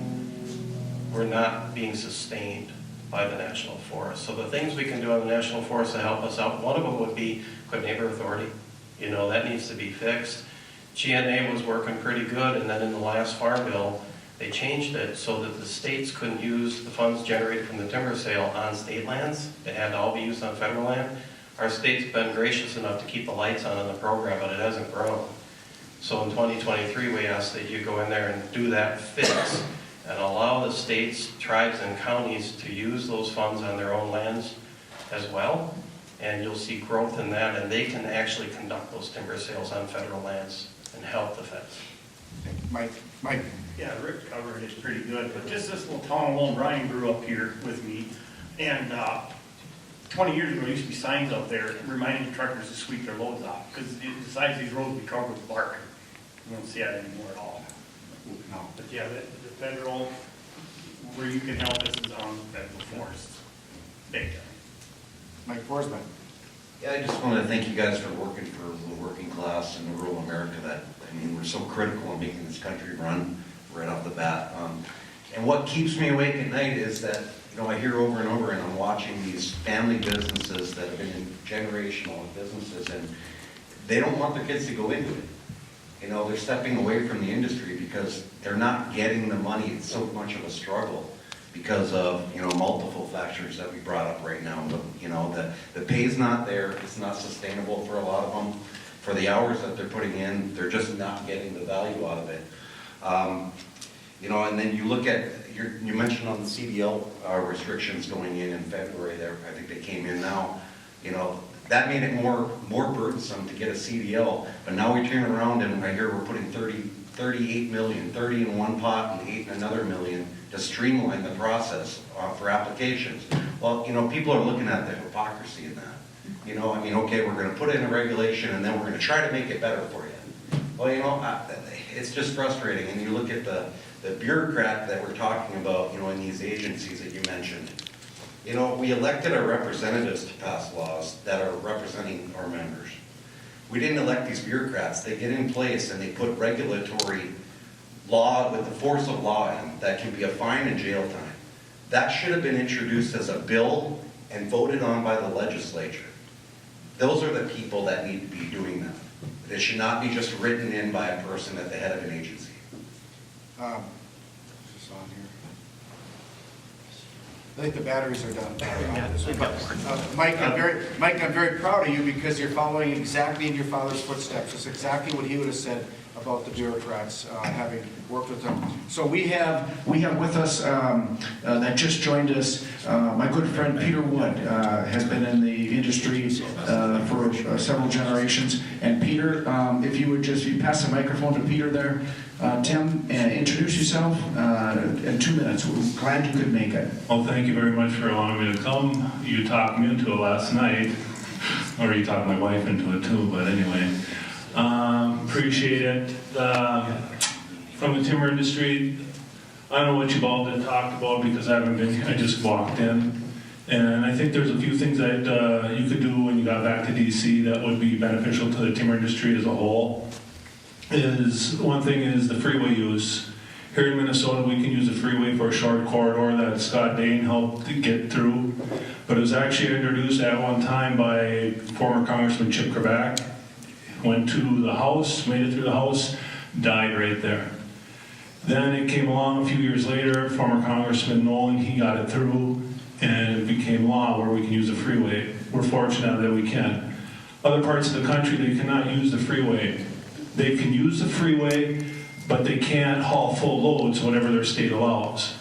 We're not being sustained by the National Forest. So the things we can do on the National Forest to help us out, one of them would be Good Neighbor Authority. You know, that needs to be fixed. GNA was working pretty good, and then in the last farm bill, they changed it so that the states couldn't use the funds generated from the timber sale on state lands. It had to all be used on federal land. Our state's been gracious enough to keep the lights on in the program, but it hasn't grown. So in 2023, we asked that you go in there and do that fix and allow the states, tribes, and counties to use those funds on their own lands as well. And you'll see growth in that, and they can actually conduct those timber sales on federal lands and help the feds. Mike. Yeah, Rick covered it pretty good, but just this little town alone, Brian grew up here with me, and 20 years ago, there used to be signs up there reminding truckers to sweep their loads off, because the sides of these roads would be covered with bark. You don't see that anymore at all. No. But yeah, the federal, where you can help us is on federal forests. Big time. Mike Forsman. Yeah, I just want to thank you guys for working for the working class in the rural America that, I mean, we're so critical in making this country run right off the bat. And what keeps me awake at night is that, you know, I hear over and over, and I'm watching these family businesses that have been generational businesses, and they don't want their kids to go into it. You know, they're stepping away from the industry because they're not getting the money. It's so much of a struggle because of, you know, multiple factors that we brought up right now. But, you know, the pay's not there. It's not sustainable for a lot of them. For the hours that they're putting in, they're just not getting the value out of it. You know, and then you look at, you mentioned on the CDL restrictions going in February there, I think they came in now, you know, that made it more burdensome to get a CDL, but now we turn around and I hear we're putting 38 million, 30 in one pot and 8 in another million to streamline the process for applications. Well, you know, people are looking at the hypocrisy in that. You know, I mean, okay, we're going to put in a regulation and then we're going to try to make it better for you. Well, you know, it's just frustrating. And you look at the bureaucrat that we're talking about, you know, in these agencies that you mentioned. You know, we elected our representatives to pass laws that are representing our members. We didn't elect these bureaucrats. They get in place and they put regulatory law with the force of law in that can be a fine and jail time. That should have been introduced as a bill and voted on by the legislature. Those are the people that need to be doing that. It should not be just written in by a person at the head of an agency. Is this on here? I think the batteries are done. Mike, I'm very proud of you because you're following exactly in your father's footsteps. It's exactly what he would have said about the bureaucrats, having worked with them. So we have with us that just joined us, my good friend Peter Wood has been in the industry for several generations. And Peter, if you pass the microphone to Peter there, Tim, introduce yourself in 2 minutes. We're glad you could make it. Well, thank you very much for allowing me to come. You talked me into it last night, or you talked my wife into it too, but anyway. Appreciate it. From the timber industry, I don't know what you've all talked about because I haven't been here. I just walked in. And I think there's a few things that you could do when you got back to DC that would be beneficial to the timber industry as a whole. One thing is the freeway use. Here in Minnesota, we can use the freeway for a short corridor that Scott Dane helped to get through. But it was actually introduced at one time by former Congressman Chip Kravac. Went to the House, made it through the House, died right there. Then it came along a few years later, former Congressman Nolan, he got it through, and it became law where we can use the freeway. We're fortunate that we can. Other parts of the country, they cannot use the freeway. They can use the freeway, but they can't haul full loads whatever their state allows.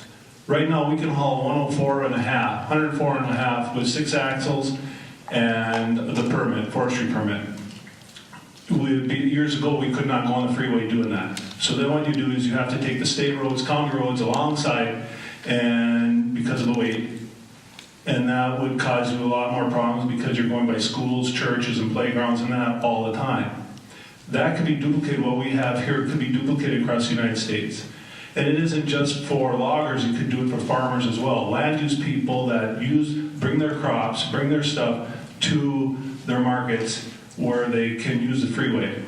Right now, we can haul 104 and a half with 6 axles and the permit, forestry permit. Years ago, we could not go on the freeway doing that. So then what you do is you have to take the state roads, county roads alongside, and because of the weight, and that would cause you a lot more problems because you're going by schools, churches, and playgrounds and that all the time. That could be duplicated. What we have here could be duplicated across the United States. And it isn't just for loggers, you could do it for farmers as well. Land use people that bring their crops, bring their stuff to their markets where they can use the freeway.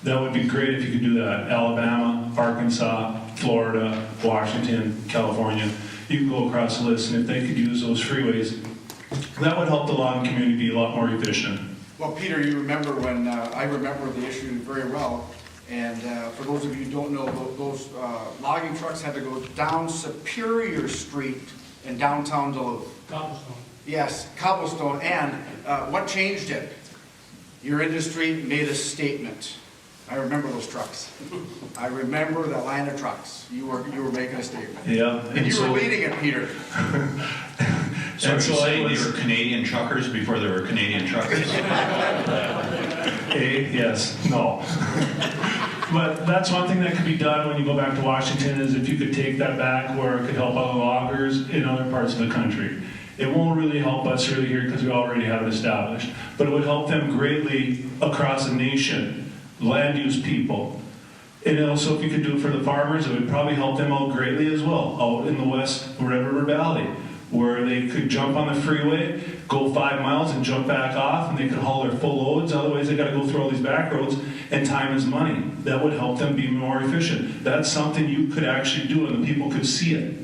That would be great if you could do that. Alabama, Arkansas, Florida, Washington, California. You can go across the list, and if they could use those freeways, that would help the logging community be a lot more efficient. Well, Peter, you remember when, I remember the issue very well, and for those of you who don't know, those logging trucks had to go down Superior Street in downtown Duluth. Cobblestone. Yes, cobblestone, and what changed it? Your industry made a statement. I remember those trucks. I remember that line of trucks. You were making a statement. Yeah. And you were leading it, Peter. So you're saying they were Canadian truckers before there were Canadian truckers? Yes, no. But that's one thing that could be done when you go back to Washington is if you could take that back where it could help other loggers in other parts of the country. It won't really help us really here because we already have it established, but it would help them greatly across the nation, land use people. And also if you could do it for the farmers, it would probably help them out greatly as well, out in the West Red River Valley, where they could jump on the freeway, go 5 miles and jump back off, and they could haul their full loads. Otherwise, they got to go through all these back roads, and time is money. That would help them be more efficient. That's something you could actually do, and the people could see it.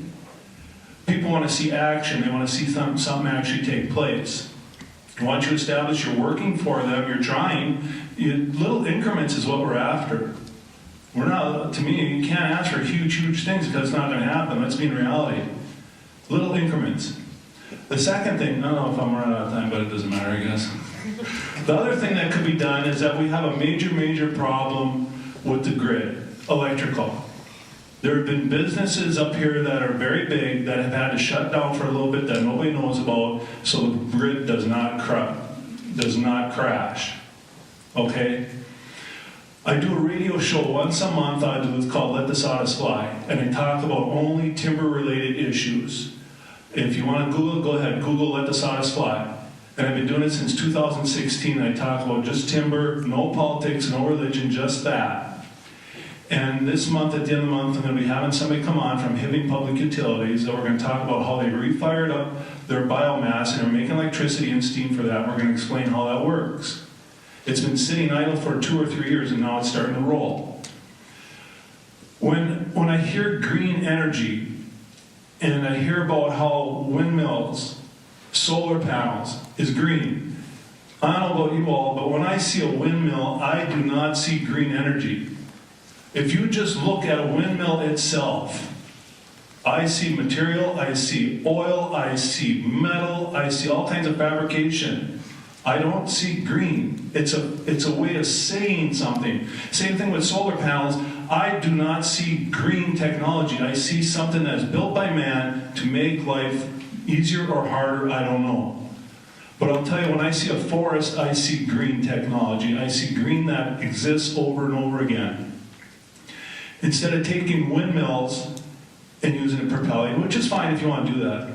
People want to see action. They want to see something actually take place. Once you establish you're working for them, you're trying, little increments is what we're after. We're not, to me, you can't ask for huge things because it's not going to happen. Let's be in reality. Little increments. The second thing, I don't know if I'm running out of time, but it doesn't matter, I guess. The other thing that could be done is that we have a major problem with the grid, electrical. There have been businesses up here that are very big that have had to shut down for a little bit that nobody knows about, so the grid does not crash. Okay? I do a radio show once a month on Duluth called Let the Sawdust Fly, and I talk about only timber-related issues. If you want to Google, go ahead, Google Let the Sawdust Fly. And I've been doing it since 2016. I talk about just timber, no politics, no religion, just that. And this month, at the end of the month, I'm going to be having somebody come on from Hibbing Public Utilities that we're going to talk about how they refired up their biomass and are making electricity and steam for that. We're going to explain how that works. It's been sitting idle for 2 or 3 years, and now it's starting to roll. When I hear green energy, and I hear about how windmills, solar panels is green, I don't know about you all, but when I see a windmill, I do not see green energy. If you just look at a windmill itself, I see material, I see oil, I see metal, I see all kinds of fabrication. I don't see green. It's a way of saying something. Same thing with solar panels. I do not see green technology. I see something that's built by man to make life easier or harder, I don't know. But I'll tell you, when I see a forest, I see green technology. I see green that exists over and over again. Instead of taking windmills and using it propelling, which is fine if you want to do that.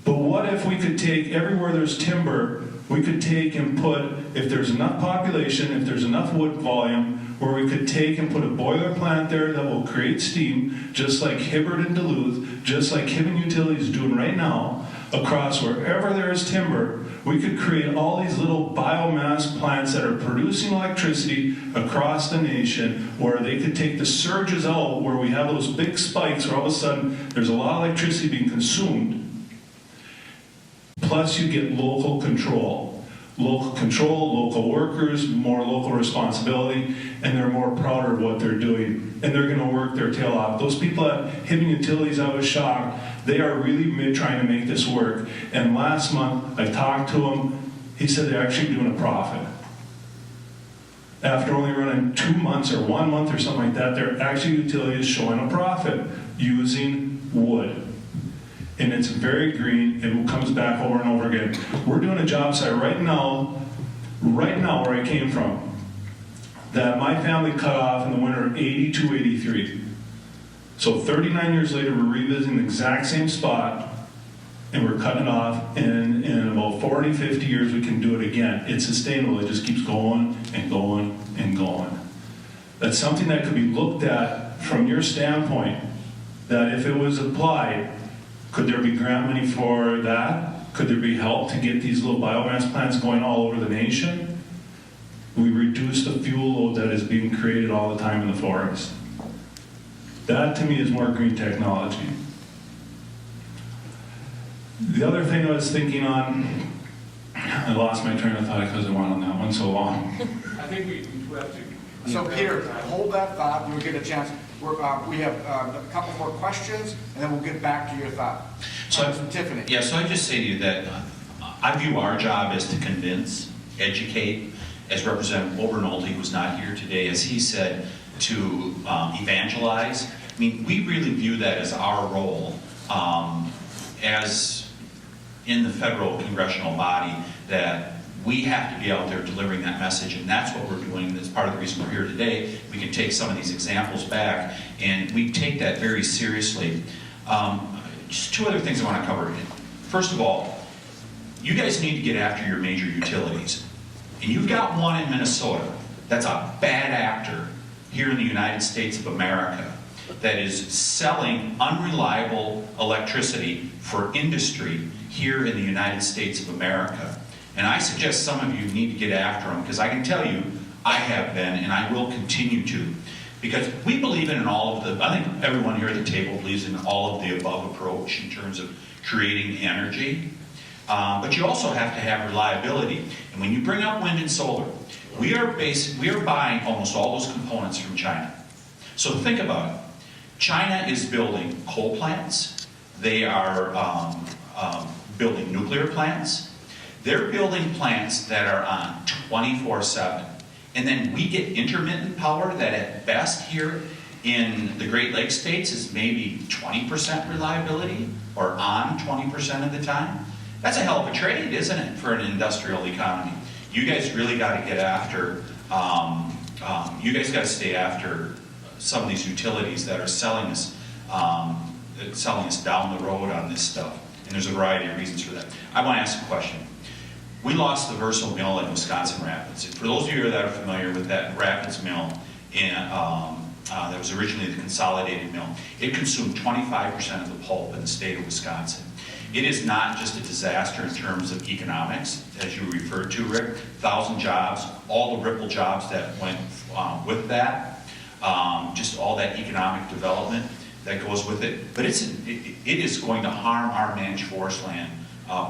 But what if we could take, everywhere there's timber, we could take and put, if there's enough population, if there's enough wood volume, where we could take and put a boiler plant there that will create steam, just like Hibbert and Duluth, just like Hibbing Utilities is doing right now, across wherever there is timber, we could create all these little biomass plants that are producing electricity across the nation, where they could take the surges out, where we have those big spikes where all of a sudden there's a lot of electricity being consumed. Plus you get local control. Local control, local workers, more local responsibility, and they're more prouder of what they're doing. And they're gonna work their tail off. Those people at Hibbing Utilities, I was shocked. They are really trying to make this work. And last month, I talked to him. He said they're actually doing a profit. After only running 2 months or 1 month or something like that, their actual utility is showing a profit using wood. And it's very green. It comes back over and over again. We're doing a job site right now where I came from, that my family cut off in the winter of 82, 83. So 39 years later, we're revisiting the exact same spot, and we're cutting it off. And in about 40, 50 years, we can do it again. It's sustainable. It just keeps going and going and going. That's something that could be looked at from your standpoint, that if it was applied, could there be grant money for that? Could there be help to get these little biomass plants going all over the nation? We reduce the fuel load that is being created all the time in the forest. That to me is more green technology. The other thing I was thinking on, I lost my train of thought because I went on that one so long. I think we have to. So Peter, hold that thought, you'll get a chance. We have a couple more questions, and then we'll get back to your thought. So, Tiffany. Yeah, so I just say to you that I view our job as to convince, educate, as Representative Obernolte, who's not here today, as he said, to evangelize. I mean, we really view that as our role as in the federal congressional body, that we have to be out there delivering that message, and that's what we're doing. That's part of the reason we're here today. We can take some of these examples back, and we take that very seriously. Just two other things I want to cover. First of all, you guys need to get after your major utilities. And you've got one in Minnesota that's a bad actor here in the United States of America that is selling unreliable electricity for industry here in the United States of America. And I suggest some of you need to get after them, because I can tell you, I have been, and I will continue to. Because we believe in all of the, I think everyone here at the table believes in all of the above approach in terms of creating energy. But you also have to have reliability. And when you bring up wind and solar, we are buying almost all those components from China. So think about it. China is building coal plants. They are building nuclear plants. They're building plants that are on 24/7. And then we get intermittent power that at best here in the Great Lakes states is maybe 20% reliability, or on 20% of the time. That's a hell of a trade, isn't it, for an industrial economy? You guys really got to get after, you guys got to stay after some of these utilities that are selling us down the road on this stuff. And there's a variety of reasons for that. I want to ask a question. We lost the Verso Mill in Wisconsin Rapids. For those of you that are familiar with that Rapids Mill, that was originally the consolidated mill, it consumed 25% of the pulp in the state of Wisconsin. It is not just a disaster in terms of economics, as you referred to, Rick. 1,000 jobs, all the ripple jobs that went with that, just all that economic development that goes with it. But it is going to harm our managed forest land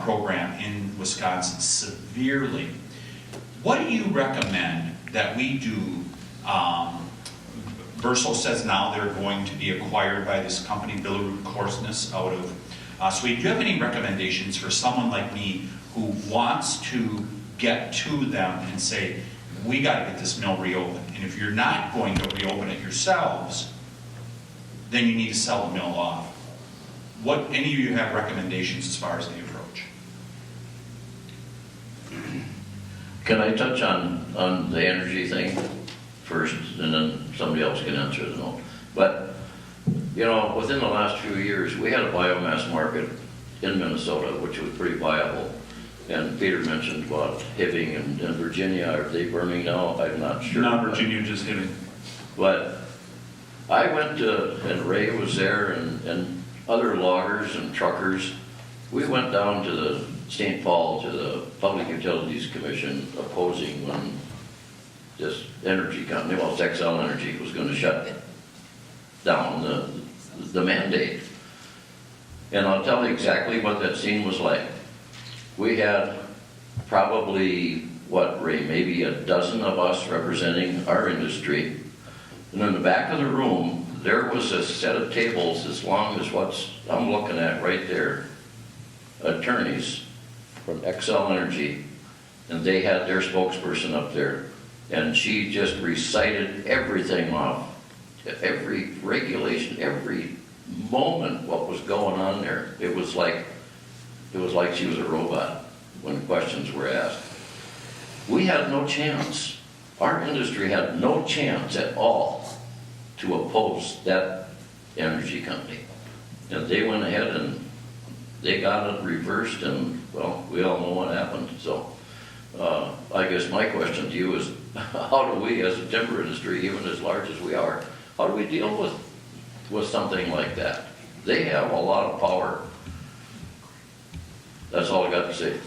program in Wisconsin severely. What do you recommend that we do? Verso says now they're going to be acquired by this company, Billerud-Korsnäs, out of Sweden. Do you have any recommendations for someone like me who wants to get to them and say, we got to get this mill reopened? And if you're not going to reopen it yourselves, then you need to sell the mill off. What, any of you have recommendations as far as the approach? Can I touch on the energy thing first, and then somebody else can answer the no? But, you know, within the last few years, we had a biomass market in Minnesota, which was pretty viable. And Peter mentioned about Hibbing and Virginia. Are they burning now? I'm not sure. Not Virginia, just Hibbing. But I went to, and Ray was there, and other loggers and truckers, We went down to the St. Paul, to the Public Utilities Commission opposing when this energy company, well, it's XL Energy, was going to shut down the mandate. And I'll tell you exactly what that scene was like. We had probably, what, Ray, maybe a dozen of us representing our industry. And in the back of the room, there was a set of tables as long as what I'm looking at right there. Attorneys from XL Energy, and they had their spokesperson up there, and she just recited everything off, every regulation, every moment, what was going on there. It was like she was a robot when questions were asked. We had no chance. Our industry had no chance at all to oppose that energy company. And they went ahead and they got it reversed, and, well, we all know what happened. So I guess my question to you is, how do we, as a timber industry, even as large as we are, how do we deal with something like that? They have a lot of power. That's all I got to say.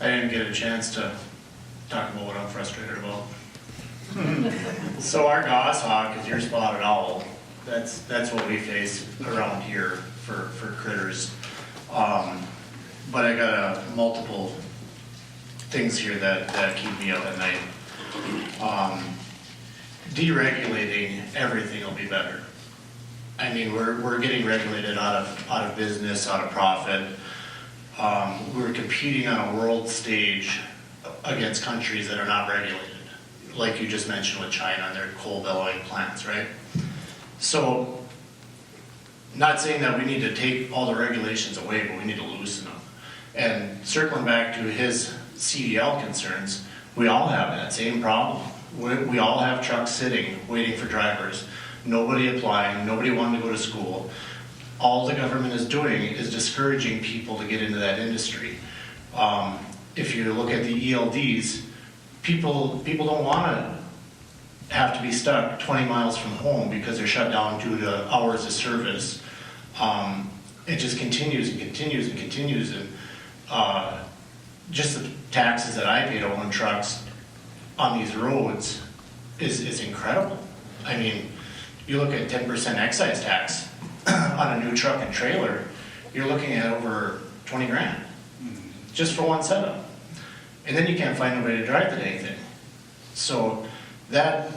I didn't get a chance to talk about what I'm frustrated about. So our goshawk is your spotted owl. That's what we face around here for critters. But I got multiple things here that keep me up at night. Deregulating everything will be better. I mean, we're getting regulated out of business, out of profit. We're competing on a world stage against countries that are not regulated, like you just mentioned with China and their coal bellowing plants, right? So, not saying that we need to take all the regulations away, but we need to loosen them. And circling back to his CDL concerns, we all have that same problem. We all have trucks sitting, waiting for drivers. Nobody applying, nobody wanting to go to school. All the government is doing is discouraging people to get into that industry. If you look at the ELDs, people don't want to have to be stuck 20 miles from home because they're shut down due to hours of service. It just continues and continues and continues. And just the taxes that I pay to own trucks on these roads is incredible. I mean, you look at 10% excise tax on a new truck and trailer, you're looking at over 20 grand just for one setup. And then you can't find nobody to drive the dang thing. So that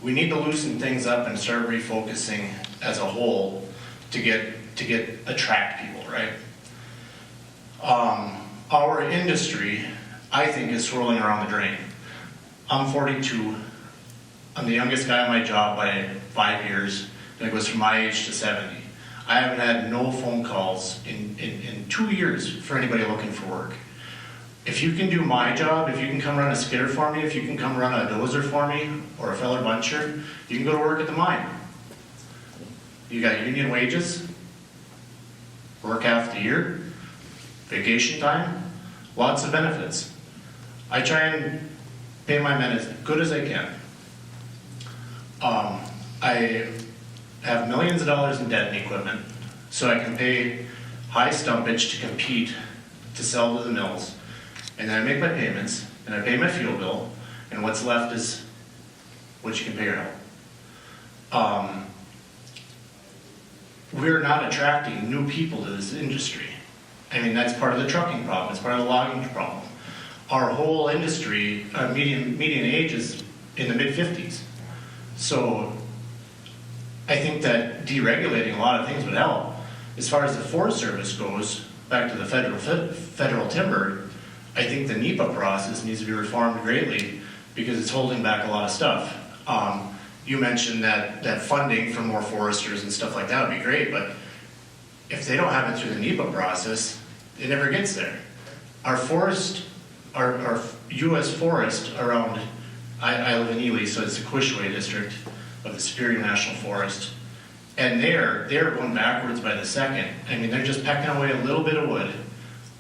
we need to loosen things up and start refocusing as a whole to attract people, right? Our industry, I think, is swirling around the drain. I'm 42. I'm the youngest guy on my job by 5 years, and it goes from my age to 70. I haven't had no phone calls in 2 years for anybody looking for work. If you can do my job, if you can come run a skidder for me, if you can come run a dozer for me, or a feller buncher, you can go to work at the mine. You got union wages, work half the year, vacation time, lots of benefits. I try and pay my men as good as I can. I have millions of dollars in debt and equipment, so I can pay high stumpage to compete to sell to the mills. And then I make my payments, and I pay my fuel bill, and what's left is what you can pay your help. We're not attracting new people to this industry. I mean, that's part of the trucking problem, it's part of the logging problem. Our whole industry, median age is in the mid-50s. So I think that deregulating a lot of things would help. As far as the Forest Service goes, back to the federal timber, I think the NEPA process needs to be reformed greatly because it's holding back a lot of stuff. You mentioned that funding for more foresters and stuff like that would be great, but if they don't have it through the NEPA process, it never gets there. Our forest, our U.S. forest around, I live in Ely, so it's the Quishway district of the Superior National Forest, and they're going backwards by the second. I mean, they're just pecking away a little bit of wood,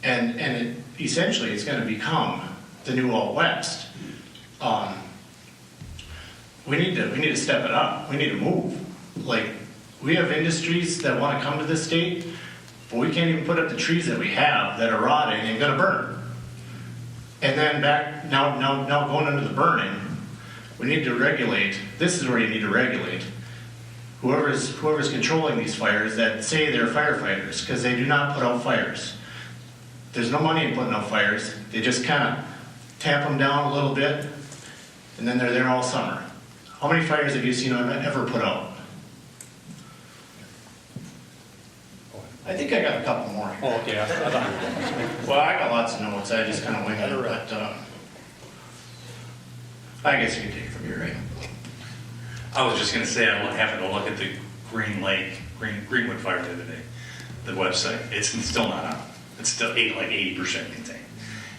and essentially it's going to become the new Old West. We need to step it up. We need to move. Like, we have industries that want to come to this state, but we can't even put up the trees that we have that are rotting and gonna burn. And then now going into the burning, we need to regulate, this is where you need to regulate whoever's controlling these fires that say they're firefighters, because they do not put out fires. There's no money in putting out fires. They just kind of tap them down a little bit, and then they're there all summer. How many fires have you seen them ever put out? I think I got a couple more. Oh, okay. Well, I got lots of notes. I just kind of wing it, but I guess you can take it from here, right? I was just gonna say, I happened to look at the Greenwood fire the other day, the website. It's still not out. It's still like 80% contained.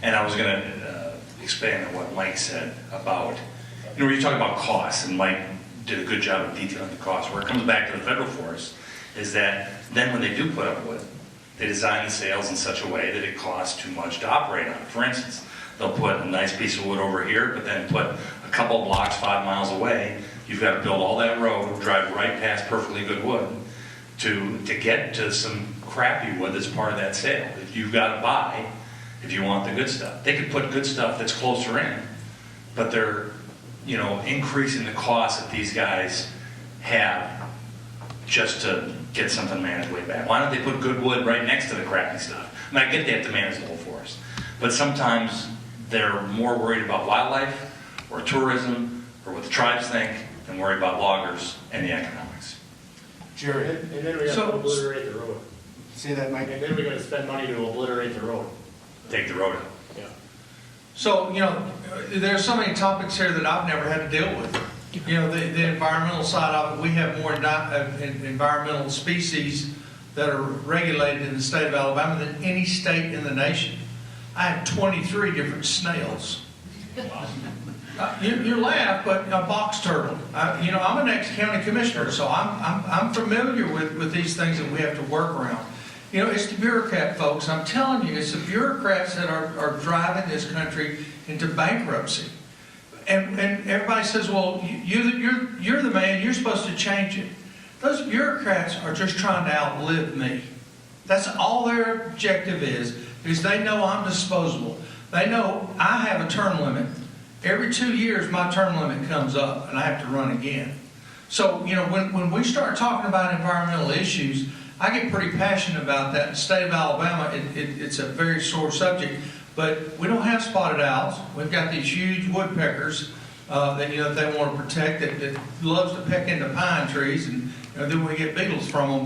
And I was gonna expand on what Mike said about, when you talk about costs, and Mike did a good job of detailing the costs, where it comes back to the federal forest, is that then when they do put up wood, they design the sales in such a way that it costs too much to operate on. For instance, they'll put a nice piece of wood over here, but then put a couple of blocks 5 miles away. You've got to build all that road, drive right past perfectly good wood to get to some crappy wood that's part of that sale that you've got to buy if you want the good stuff. They could put good stuff that's closer in, but they're, increasing the cost that these guys have just to get something managed way back. Why don't they put good wood right next to the crappy stuff? I mean, I get they have to manage the whole forest, but sometimes they're more worried about wildlife or tourism or what the tribes think than worried about loggers and the economics. Jerry. And then we got to obliterate the road. Say that, Mike. And then we got to spend money to obliterate the road. Take the road out. Yeah. So, there's so many topics here that I've never had to deal with. The environmental side of it, we have more environmental species that are regulated in the state of Alabama than any state in the nation. I have 23 different snails. You laugh, but a box turtle. I'm an ex-county commissioner, so I'm familiar with these things that we have to work around. It's the bureaucrat folks. I'm telling you, it's the bureaucrats that are driving this country into bankruptcy. And everybody says, well, you're the man, you're supposed to change it. Those bureaucrats are just trying to outlive me. That's all their objective is, because they know I'm disposable. They know I have a term limit. Every 2 years, my term limit comes up, and I have to run again. So, when we start talking about environmental issues, I get pretty passionate about that. In the state of Alabama, it's a very sore subject, but we don't have spotted owls. We've got these huge woodpeckers that they want to protect that loves to peck into pine trees, and then we get beetles from them.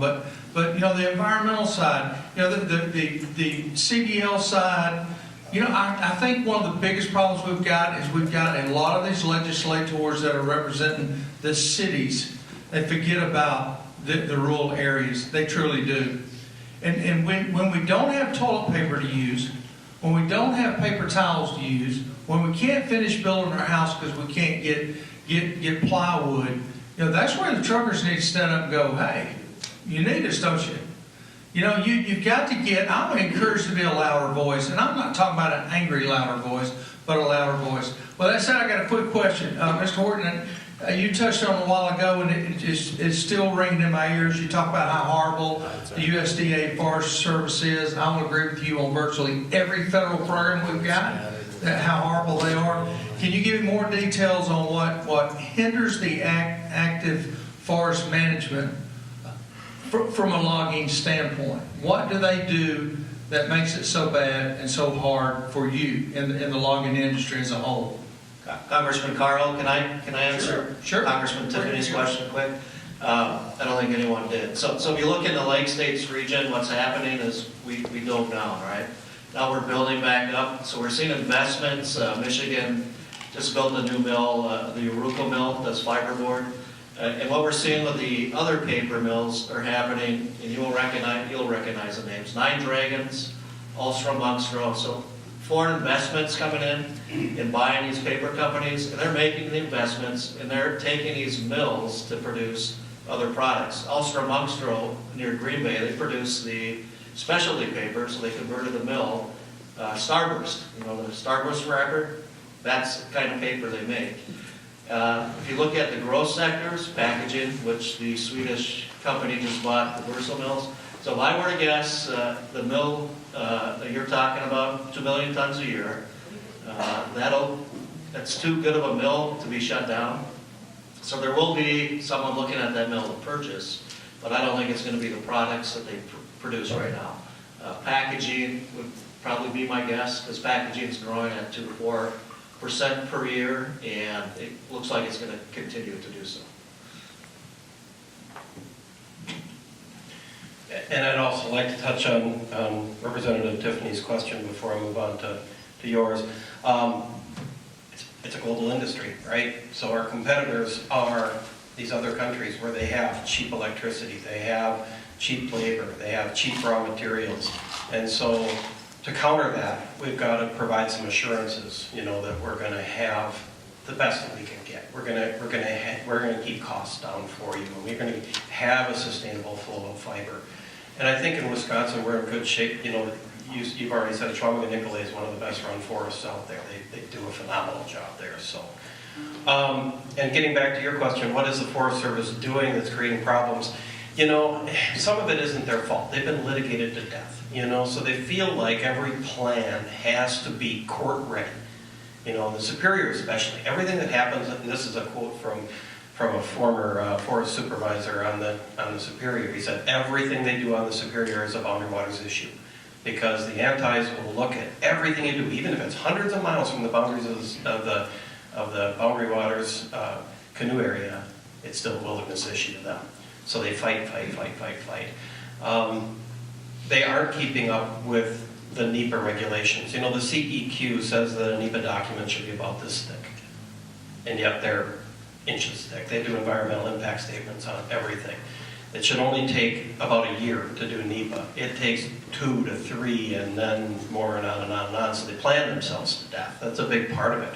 But the environmental side, the CDL side. I think one of the biggest problems we've got is we've got a lot of these legislators that are representing the cities. They forget about the rural areas. They truly do. And when we don't have toilet paper to use, when we don't have paper towels to use, when we can't finish building our house because we can't get plywood, that's where the truckers need to stand up and go, hey, you need us, don't you? You've got to get, I'm encouraged to be a louder voice, and I'm not talking about an angry louder voice, but a louder voice. Well, that said, I got a quick question. Mr. Horton, you touched on it a while ago, and it's still ringing in my ears. You talk about how horrible the USDA Forest Service is. I will agree with you on virtually every federal program we've got, how horrible they are. Can you give me more details on what hinders the active forest management from a logging standpoint? What do they do that makes it so bad and so hard for you in the logging industry as a whole? Congressman Carl, can I answer Sure. Congressman Tiffany's question quick? I don't think anyone did. So if you look in the Lake States region, what's happening is we dove down, right? Now we're building back up. So we're seeing investments. Michigan just built a new mill, the Uruco mill, does fiberboard. And what we're seeing with the other paper mills are happening, and you'll recognize the names. Nine Dragons, Ulstrom, Munstro. So foreign investments coming in buying these paper companies, and they're making the investments, and they're taking these mills to produce other products. Ulstrom, Munstro, near Green Bay, they produce the specialty paper, so they converted the mill. Starburst, the Starburst record, that's the kind of paper they make. If you look at the growth sectors, packaging, which the Swedish company just bought, the Verso mills. So if I were to guess, the mill that you're talking about, 2 million tons a year, that's too good of a mill to be shut down. So there will be someone looking at that mill to purchase, but I don't think it's going to be the products that they produce right now. Packaging would probably be my guess, because packaging is growing at 2 to 4% per year, and it looks like it's going to continue to do so. And I'd also like to touch on Representative Tiffany's question before I move on to yours. It's a global industry, right? So our competitors are these other countries where they have cheap electricity, they have cheap labor, they have cheap raw materials. And so to counter that, we've got to provide some assurances, that we're going to have the best that we can get. We're going to keep costs down for you, and we're going to have a sustainable flow of fiber. And I think in Wisconsin we're in good shape. You've already said Schwaming and Nicolay is one of the best run forests out there. They do a phenomenal job there. So, and getting back to your question, what is the Forest Service doing that's creating problems? Some of it isn't their fault. They've been litigated to death. So they feel like every plan has to be court ready. The Superior especially. Everything that happens, and this is a quote from a former forest supervisor on the Superior. He said, everything they do on the Superior is a boundary waters issue. Because the antis will look at everything you do, even if it's hundreds of miles from the boundaries of the boundary waters canoe area, it's still a wilderness issue to them. So they fight. They aren't keeping up with the NEPA regulations. The CEQ says that a NEPA document should be about this thick, and yet they're inches thick. They do environmental impact statements on everything. It should only take about a year to do NEPA. It takes 2 to 3 and then more and on and on and on. So they plan themselves to death. That's a big part of it.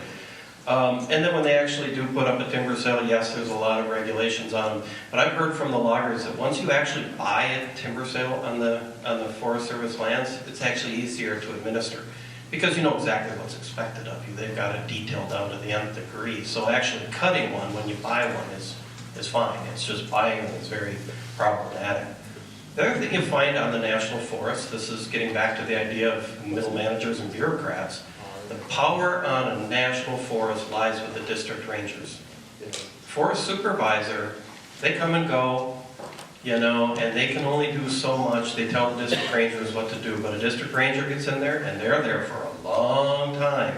And then when they actually do put up a timber sale, yes, there's a lot of regulations on them. But I've heard from the loggers that once you actually buy a timber sale on the Forest Service lands, it's actually easier to administer. Because you know exactly what's expected of you. They've got it detailed down to the nth degree. So actually cutting one when you buy one is fine. It's just buying them is very problematic. The other thing you find on the national forest, this is getting back to the idea of middle managers and bureaucrats, the power on a national forest lies with the district rangers. Forest supervisor, they come and go, and they can only do so much. They tell the district rangers what to do, but a district ranger gets in there and they're there for a long time.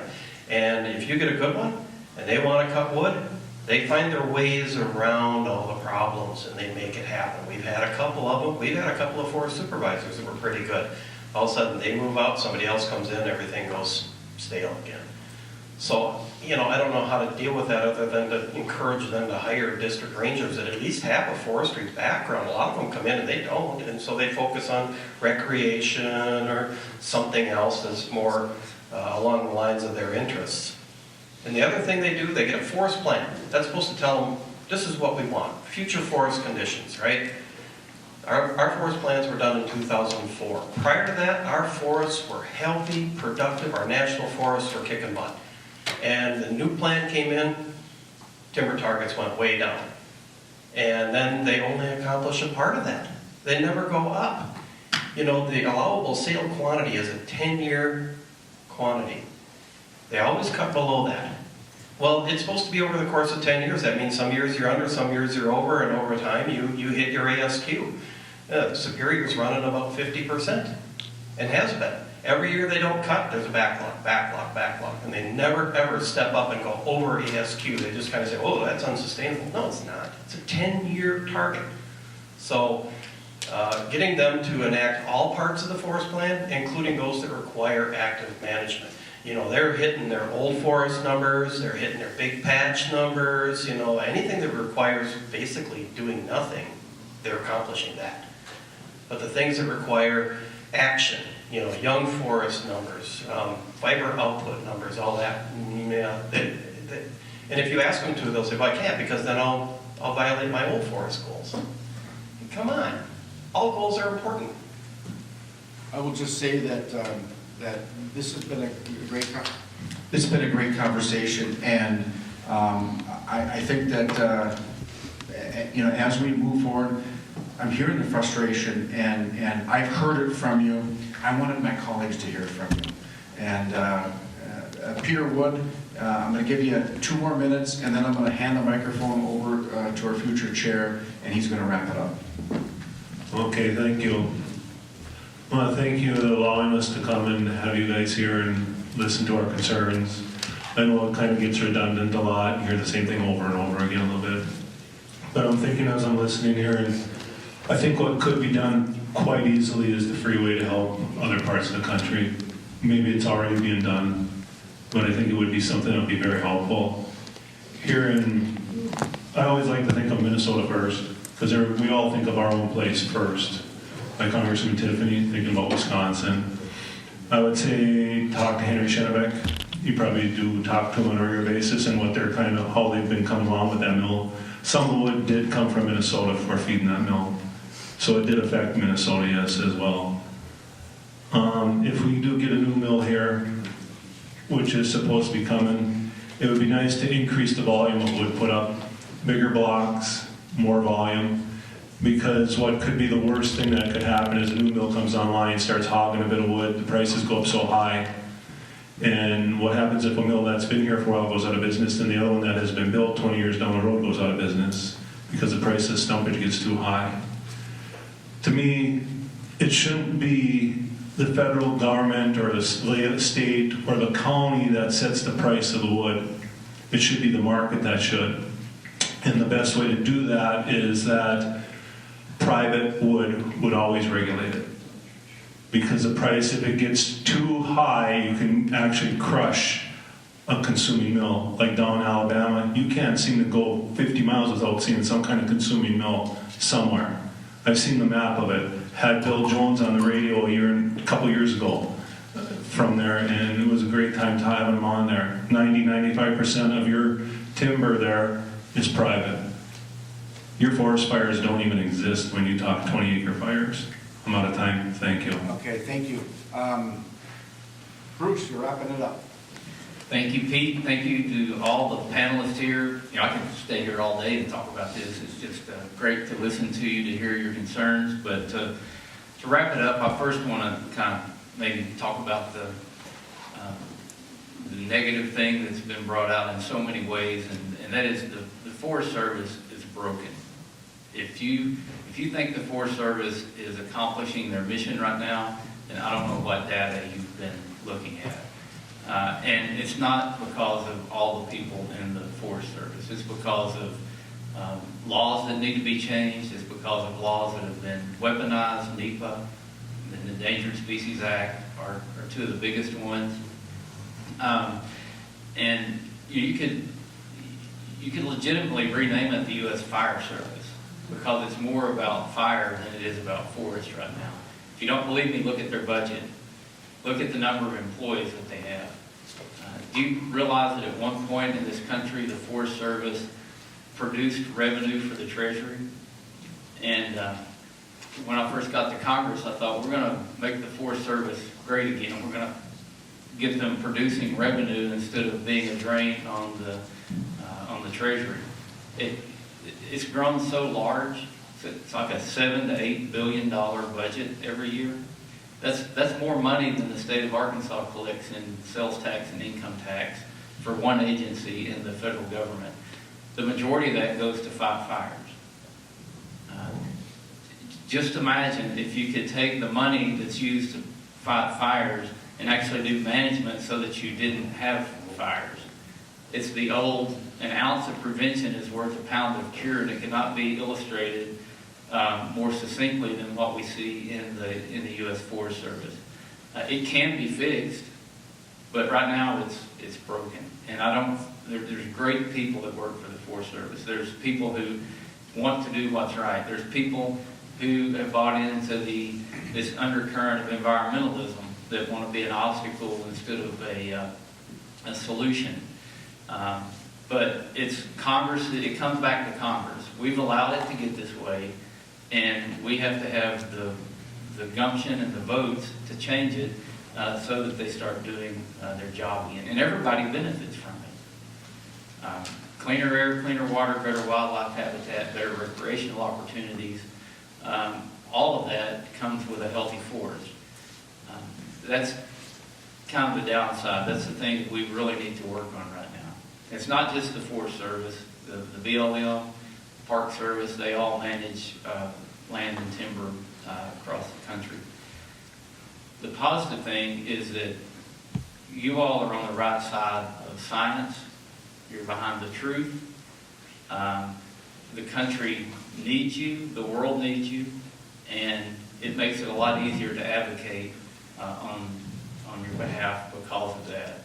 And if you get a good one and they want to cut wood, they find their ways around all the problems and they make it happen. We've had a couple of them. We've had a couple of forest supervisors that were pretty good. All of a sudden they move out, somebody else comes in, everything goes stale again. So, I don't know how to deal with that other than to encourage them to hire district rangers that at least have a forestry background. A lot of them come in and they don't, and so they focus on recreation or something else that's more along the lines of their interests. And the other thing they do, they get a forest plan. That's supposed to tell them, this is what we want, future forest conditions, right? Our forest plans were done in 2004. Prior to that, our forests were healthy, productive, our national forests were kicking butt. And the new plan came in, timber targets went way down. And then they only accomplish a part of that. They never go up. The allowable sale quantity is a 10-year quantity. They always cut below that. Well, it's supposed to be over the course of 10 years. That means some years you're under, some years you're over, and over time you hit your ASQ. The Superior's running about 50%, and has been. Every year they don't cut, there's a backlog, and they never ever step up and go over ASQ. They just kind of say, oh, that's unsustainable. No, it's not. It's a 10-year target. So getting them to enact all parts of the forest plan, including those that require active management. They're hitting their old forest numbers, they're hitting their big patch numbers, anything that requires basically doing nothing, they're accomplishing that. But the things that require action, young forest numbers, fiber output numbers, all that, and if you ask them to, they'll say, well, I can't because then I'll violate my old forest goals. Come on, all goals are important. I will just say that this has been a great conversation, and I think that, you know, as we move forward, I'm hearing the frustration, and I've heard it from you. I wanted my colleagues to hear it from you. And Peter Wood, I'm going to give you 2 more minutes, and then I'm going to hand the microphone over to our future chair, and he's going to wrap it up. Okay, thank you. I want to thank you for allowing us to come and have you guys here and listen to our concerns. I know it kind of gets redundant a lot, you hear the same thing over and over again a little bit. But I'm thinking as I'm listening here, and I think what could be done quite easily is the freeway to help other parts of the country. Maybe it's already being done, but I think it would be something that would be very helpful. Here I always like to think of Minnesota first, because we all think of our own place first. Like Congressman Tiffany, thinking about Wisconsin. I would say talk to Henry Schenebeck. You probably do talk to him on a regular basis and what they're kind of, how they've been coming along with that mill. Some of the wood did come from Minnesota for feeding that mill. So it did affect Minnesota, yes, as well. If we do get a new mill here, which is supposed to be coming, it would be nice to increase the volume of wood put up, bigger blocks, more volume, because what could be the worst thing that could happen is a new mill comes online, starts hogging a bit of wood, the prices go up so high, and what happens if a mill that's been here for a while goes out of business, and the other one that has been built 20 years down the road goes out of business because the price of stumpage gets too high. To me, it shouldn't be the federal government or the state or the county that sets the price of the wood. It should be the market that should. And the best way to do that is that private would always regulate it. Because the price, if it gets too high, you can actually crush a consuming mill. Like down in Alabama, you can't seem to go 50 miles without seeing some kind of consuming mill somewhere. I've seen the map of it. Had Bill Jones on the radio a couple years ago from there, and it was a great time to have him on there. 90-95% of your timber there is private. Your forest fires don't even exist when you talk 20-acre fires. I'm out of time. Thank you. Okay, thank you. Bruce, you're wrapping it up. Thank you, Pete. Thank you to all the panelists here. You know, I can stay here all day and talk about this. It's just great to listen to you, to hear your concerns. But to wrap it up, I first want to kind of maybe talk about the negative thing that's been brought out in so many ways, and that is the Forest Service is broken. If you think the Forest Service is accomplishing their mission right now, then I don't know what data you've been looking at. And it's not because of all the people in the Forest Service. It's because of laws that need to be changed. It's because of laws that have been weaponized. NEPA and the Endangered Species Act are 2 of the biggest ones. And you could legitimately rename it the U.S. Fire Service, because it's more about fire than it is about forest right now. If you don't believe me, look at their budget. Look at the number of employees that they have. Do you realize that at one point in this country, the Forest Service produced revenue for the Treasury? And when I first got to Congress, I thought, we're going to make the Forest Service great again. We're going to get them producing revenue instead of being a drain on the Treasury. It's grown so large. It's like a $7 to $8 billion budget every year. That's more money than the state of Arkansas collects in sales tax and income tax for one agency in the federal government. The majority of that goes to fight fires. Just imagine if you could take the money that's used to fight fires and actually do management so that you didn't have fires. It's the old, an ounce of prevention is worth a pound of cure, and it cannot be illustrated more succinctly than what we see in the U.S. Forest Service. It can be fixed, but right now it's broken. And there's great people that work for the Forest Service. There's people who want to do what's right. There's people who have bought into this undercurrent of environmentalism that want to be an obstacle instead of a solution. But it's Congress, it comes back to Congress. We've allowed it to get this way, and we have to have the gumption and the votes to change it so that they start doing their job again. And everybody benefits from Cleaner air, cleaner water, better wildlife habitat, better recreational opportunities. All of that comes with a healthy forest. That's kind of the downside. That's the thing that we really need to work on right now. It's not just the Forest Service, the BLM, Park Service, they all manage land and timber across the country. The positive thing is that you all are on the right side of science. You're behind the truth. The country needs you, the world needs you, and it makes it a lot easier to advocate on your behalf because of that.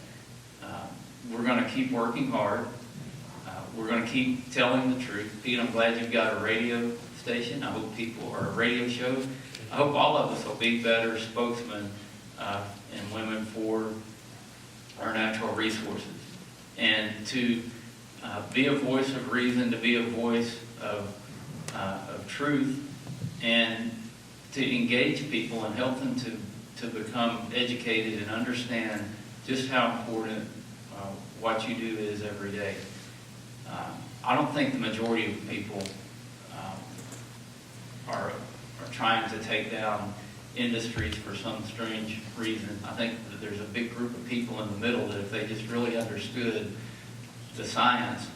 We're going to keep working hard. We're going to keep telling the truth. Pete, I'm glad you've got a radio station. I hope people are a radio show. I hope all of us will be better spokesmen and women for our natural resources. And to be a voice of reason, to be a voice of truth, and to engage people and help them to become educated and understand just how important what you do is every day. I don't think the majority of people are trying to take down industries for some strange reason. I think that there's a big group of people in the middle that if they just really understood the science,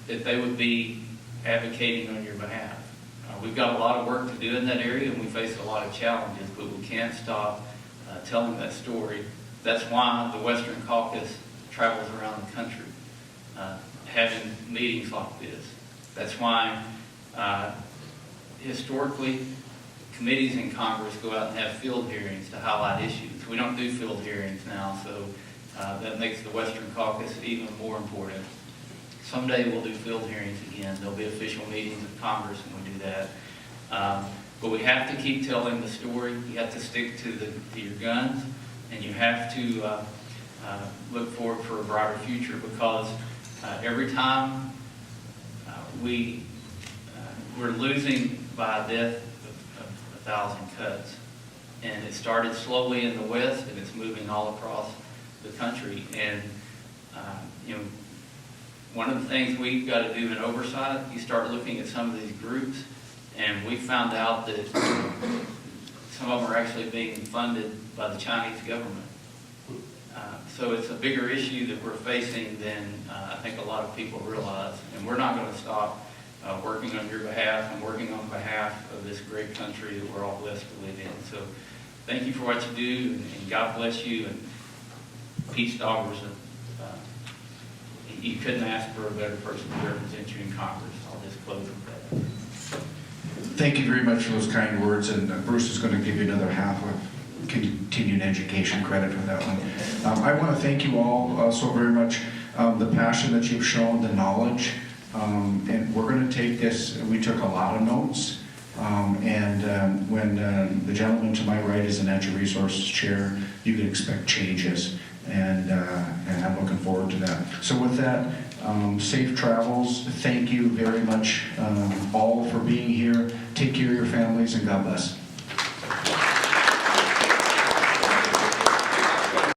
that they would be advocating on your behalf. We've got a lot of work to do in that area, and we face a lot of challenges, but we can't stop telling that story. That's why the Western Caucus travels around the country, having meetings like this. That's why historically, committees in Congress go out and have field hearings to highlight issues. We don't do field hearings now, so that makes the Western Caucus even more important. Someday we'll do field hearings again. There'll be official meetings of Congress when we do that. But we have to keep telling the story. You have to stick to your guns, and you have to look forward for a brighter future, because every time we're losing by a death of 1,000 cuts. And it started slowly in the West, and it's moving all across the country. And, one of the things we've got to do in oversight, you start looking at some of these groups, and we found out that some of them are actually being funded by the Chinese government. So it's a bigger issue that we're facing than I think a lot of people realize. And we're not going to stop working on your behalf and working on behalf of this great country that we're all blessed to live in. So thank you for what you do, and God bless you. And Pete Stauber, you couldn't ask for a better person to represent you in Congress. I'll just close with that. Thank you very much for those kind words, and Bruce is going to give you another half of continuing education credit for that one. I want to thank you all so very much, the passion that you've shown, the knowledge, and we're going to take this. We took a lot of notes, and when the gentleman to my right is the Natural Resources Chair, you can expect changes, and I'm looking forward to that. So with that, safe travels. Thank you very much all for being here. Take care of your families, and God bless.